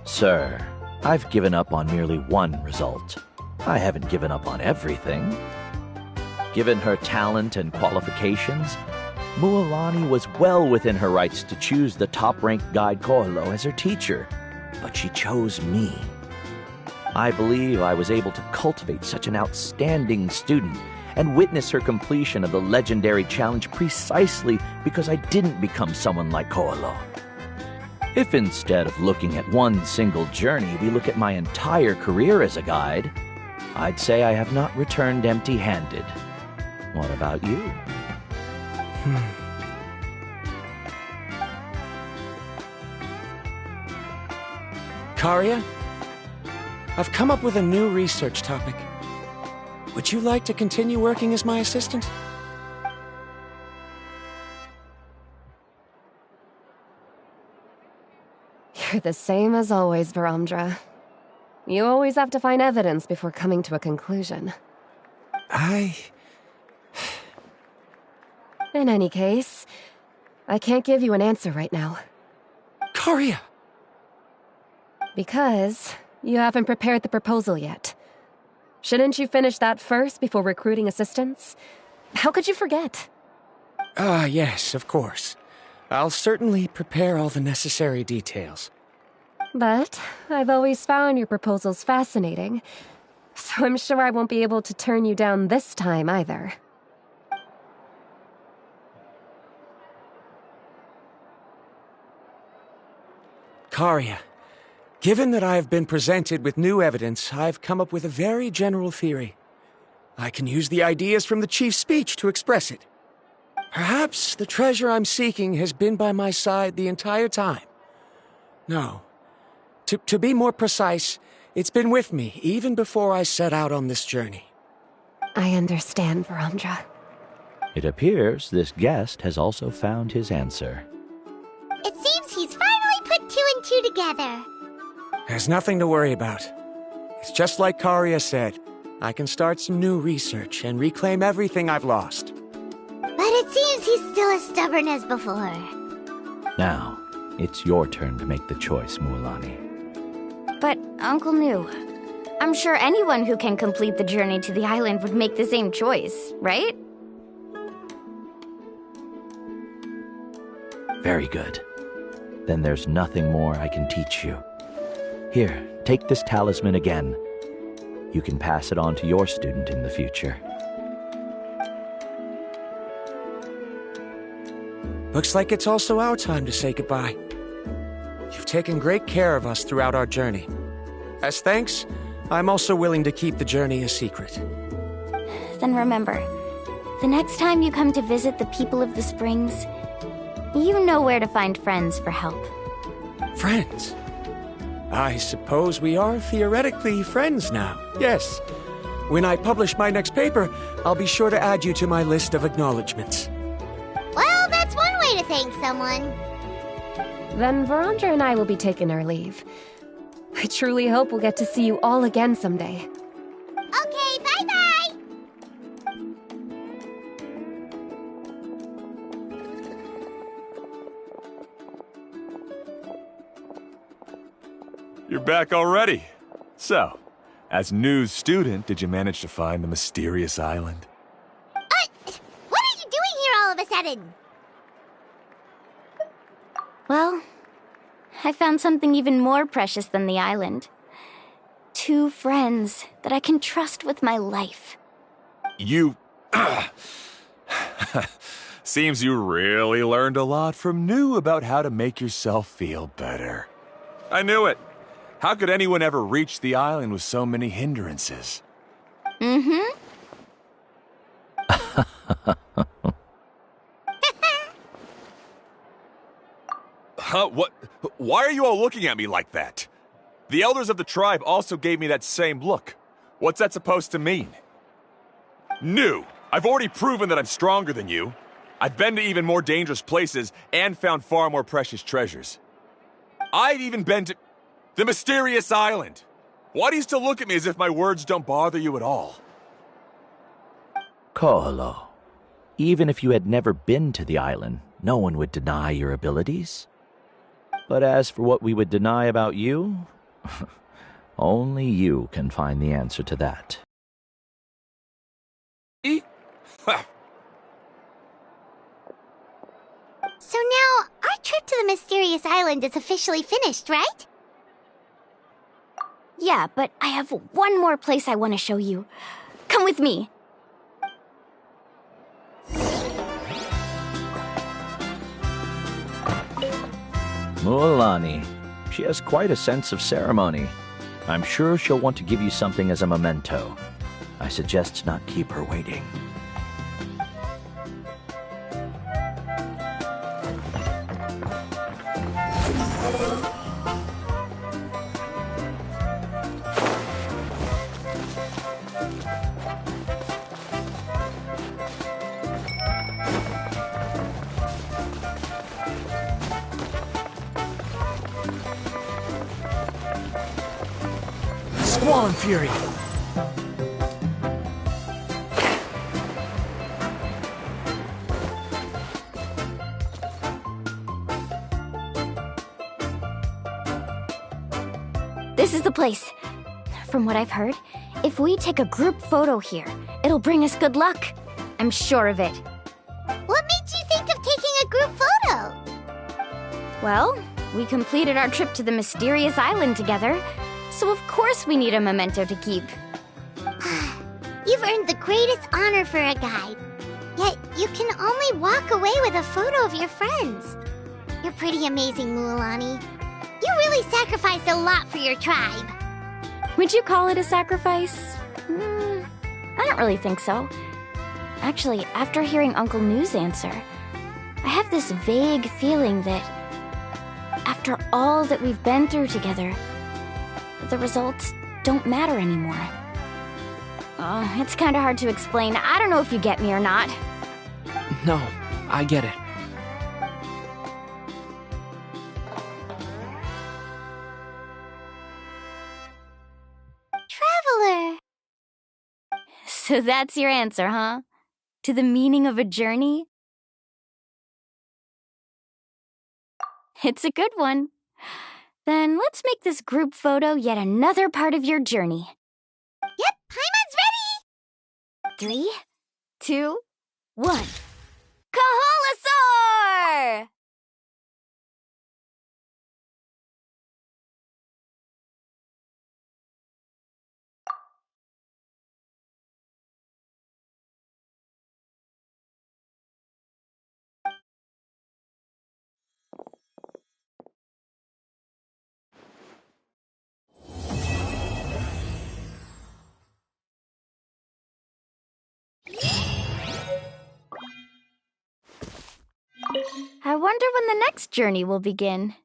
Sir, I've given up on merely one result. I haven't given up on everything. Given her talent and qualifications, Mualani was well within her rights to choose the top-ranked guide Koalo as her teacher, but she chose me. I believe I was able to cultivate such an outstanding student and witness her completion of the legendary challenge precisely because I didn't become someone like Koalo. If instead of looking at one single journey, we look at my entire career as a guide, I'd say I have not returned empty-handed. What about you?
Karia, I've come up with a new research topic. Would you like to continue working as my assistant?
You're the same as always, Varamdra. You always have to find evidence before coming to a conclusion. In any case, I can't give you an answer right now.
Karia!
Because you haven't prepared the proposal yet. Shouldn't you finish that first before recruiting assistants? How could you forget?
Yes, of course. I'll certainly prepare all the necessary details.
But I've always found your proposals fascinating, so I'm sure I won't be able to turn you down this time either.
Karia, given that I have been presented with new evidence, I've come up with a very general theory. I can use the ideas from the chief's speech to express it. Perhaps the treasure I'm seeking has been by my side the entire time. No. To be more precise, it's been with me even before I set out on this journey.
I understand, Varamdra.
It appears this guest has also found his answer.
It seems he's finally put two and two together.
There's nothing to worry about. It's just like Karia said. I can start some new research and reclaim everything I've lost.
But it seems he's still as stubborn as before.
Now, it's your turn to make the choice, Mualani.
But, Uncle Nu, I'm sure anyone who can complete the journey to the island would make the same choice, right?
Very good. Then there's nothing more I can teach you. Here, take this talisman again. You can pass it on to your student in the future.
Looks like it's also our time to say goodbye. You've taken great care of us throughout our journey. As thanks, I'm also willing to keep the journey a secret.
Then remember, the next time you come to visit the people of the Springs, you know where to find friends for help.
Friends? I suppose we are theoretically friends now, yes. When I publish my next paper, I'll be sure to add you to my list of acknowledgements.
Well, that's one way to thank someone.
Then Varamdra and I will be taking our leave. I truly hope we'll get to see you all again someday.
Okay, bye-bye!
You're back already. So, as news student, did you manage to find the mysterious island?
What are you doing here all of a sudden?
Well, I found something even more precious than the island. 2 friends that I can trust with my life.
You... Seems you really learned a lot from New about how to make yourself feel better. I knew it. How could anyone ever reach the island with so many hindrances?
Mm-hmm.
Huh? What? Why are you all looking at me like that? The elders of the tribe also gave me that same look. What's that supposed to mean? New! I've already proven that I'm stronger than you. I've been to even more dangerous places and found far more precious treasures. I've even been to the mysterious island. Why do you still look at me as if my words don't bother you at all?
Koalo, even if you had never been to the island, no one would deny your abilities. But as for what we would deny about you, only you can find the answer to that.
So now, our trip to the mysterious island is officially finished, right?
Yeah, but I have one more place I want to show you. Come with me.
Mualani. She has quite a sense of ceremony. I'm sure she'll want to give you something as a memento. I suggest not keep her waiting.
Squall and Fury.
This is the place. From what I've heard, if we take a group photo here, it'll bring us good luck. I'm sure of it.
What made you think of taking a group photo?
Well, we completed our trip to the mysterious island together, so of course we need a memento to keep.
You've earned the greatest honor for a guide. Yet, you can only walk away with a photo of your friends. You're pretty amazing, Mualani. You really sacrificed a lot for your tribe.
Would you call it a sacrifice? I don't really think so. Actually, after hearing Uncle New's answer, I have this vague feeling that after all that we've been through together, the results don't matter anymore. It's kind of hard to explain. I don't know if you get me or not.
No, I get it.
Traveler.
So that's your answer, huh? To the meaning of a journey? It's a good one. Then let's make this group photo yet another part of your journey.
Yep, Paimon's ready!
3, 2, 1. Kaholasaur! I wonder when the next journey will begin.